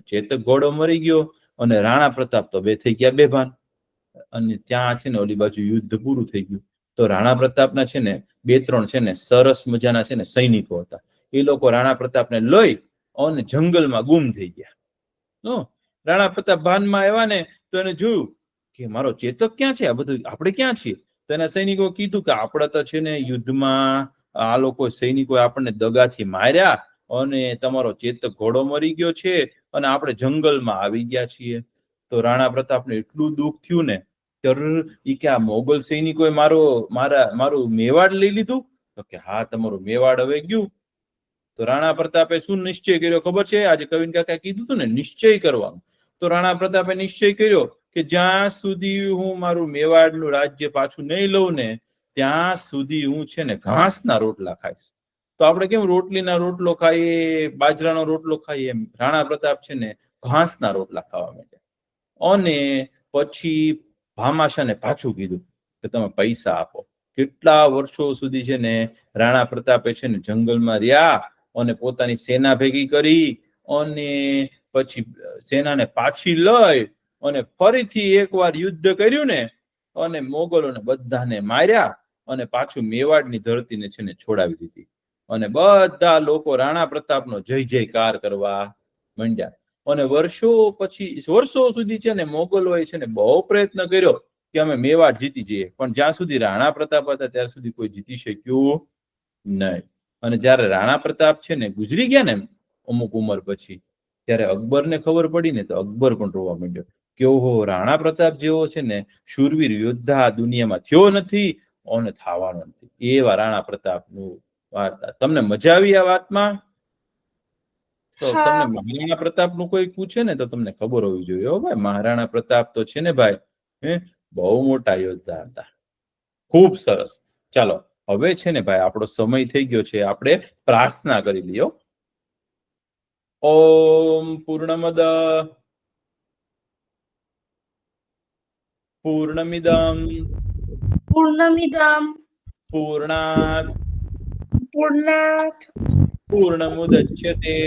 ચેતક ઘોડો મરી ગયો અને રાણા પ્રતાપ તો થઈ ગયા બેભાન. અને ત્યાં છે ને ઓલી બાજુ યુદ્ધ પૂરું થઈ ગયું. તો રાણા પ્રતાપના છે ને 2-3 છે ને સરસ મજાના છે ને સૈનિકો હતા. એ લોકો રાણા પ્રતાપને લઈ અને જંગલમાં ગુમ થઈ ગયા. રાણા પ્રતાપ ભાનમાં આવ્યા ને તો એને જોયું કે મારો ચેતક ક્યાં છે? આ બધું આપણે ક્યાં છીએ? તો એના સૈનિકો કીધું કે આપણે તો છે ને યુદ્ધમાં આ લોકો સૈનિકોએ આપણને દગાથી માર્યા અને તમારો ચેતક ઘોડો મરી ગયો છે અને આપણે જંગલમાં આવી ગયા છીએ. તો રાણા પ્રતાપને એટલું દુઃખ થયું ને કે આ મોગલ સૈનિકોએ મારું મેવાડ લઈ લીધું. તો કે હા, તમારું મેવાડ હવે ગયું. તો રાણા પ્રતાપે શું નિશ્ચય કર્યો ખબર છે? આજે કવિન કાકા કીધું હતું ને નિશ્ચય કરવાનું. તો રાણા પ્રતાપે નિશ્ચય કર્યો કે જ્યાં સુધી હું મારું મેવાડનું રાજ્ય પાછું નહીં લઉં ને ત્યાં સુધી હું છે ને ઘાસના રોટલા ખાઈશ. તો આપણે કેમ રોટલીના રોટલો ખાઈએ, બાજરાનો રોટલો ખાઈએ, એમ રાણા પ્રતાપ છે ને ઘાસના રોટલા ખાવા માંડ્યા. અને પછી ભામાશાને પાછું કીધું કે તમે પૈસા આપો. કેટલા વર્ષો સુધી છે ને રાણા પ્રતાપે છે ને જંગલમાં રહ્યા અને પોતાની સેના ભેગી કરી અને પછી સેનાને પાછી લઈ અને ફરીથી એકવાર યુદ્ધ કર્યું ને અને મોગલોને બધાને માર્યા અને પાછું મેવાડની ધરતીને છે ને છોડાવી દીધી. અને બધા લોકો રાણા પ્રતાપનો જય જયકાર કરવા માંડ્યા. અને વર્ષો સુધી છે ને મોગલોએ છે ને બહુ પ્રયત્ન કર્યો કે અમે મેવાડ જીતી જઈએ, પણ જ્યાં સુધી રાણા પ્રતાપ હતા ત્યાં સુધી કોઈ જીતી શક્યું નહીં. અને જયારે રાણા પ્રતાપ છે ને ગુજરી ગયા ને અમુક ઉંમર પછી, ત્યારે અકબરને ખબર પડી ને તો અકબર પણ રોવા માંડ્યો કે ઓહો, રાણા પ્રતાપ જેવો છે ને શૂરવીર યોદ્ધા દુનિયામાં થયો નથી અને થવાનો નથી. એવા રાણા પ્રતાપનું વાર્તા. તમને મજા આવી આ વાતમાં? તો તમને મહારાણા પ્રતાપ નું કોઈ પૂછે ને તો તમને ખબર હોવી જોઈએ. હો ભાઈ, મહારાણા પ્રતાપ તો છે ને ભાઈ બહુ મોટા યોદ્ધા હતા. ખૂબ સરસ. ચાલો હવે છે ને ભાઈ આપણો સમય થઈ ગયો છે, આપણે પ્રાર્થના કરી લઈએ. ઓમ પૂર્ણમદ પૂર્ણમિદમ પૂર્ણમિદમ પૂર્ણાત પૂર્ણાત પૂર્ણમુદચ્યતે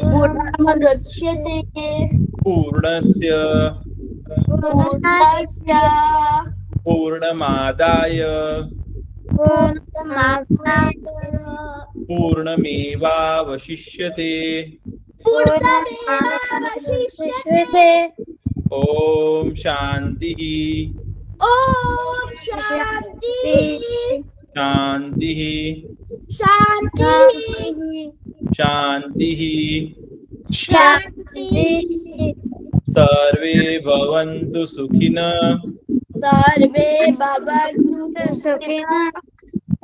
પૂર્ણમુદચ્યતે પૂર્ણસ્ય પૂર્ણસ્ય પૂર્ણમાદાય પૂર્ણમાદાય પૂર્ણમેવાવશિષ્યતે. પૂર્ણમેવાવશિષ્યતે. ઓમ શાંતિ ઓમ શાંતિ શાંતિ શાંતિ શાંતિ શાંતિ. સર્વે ભવન્તુ સુખિનઃ સર્વે ભવન્તુ સુખિનઃ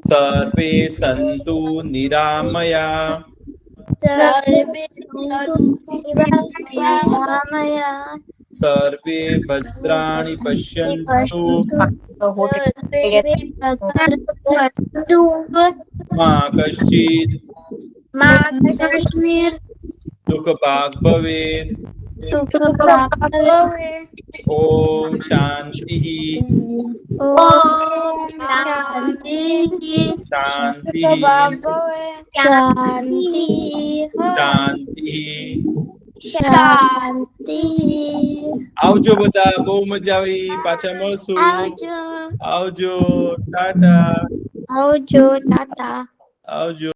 સર્વે સંતુ નિરામયા સર્વે સંતુ નિરામયા સર્વે ભદ્રાણિ પશ્યन्तુ મા કશ્ચિદ કાશ્મીર દુઃખ ભાગ ભવેત. ઓમ શાંતિ ઓમ શાંતિ શાંતિ શાંતિ શાંતિ. શાંતિ. આવજો બધા, બહુ મજા આવી. પાછા મળશું. આવજો આવજો. ટાટા. આવજો ટાટા. આવજો.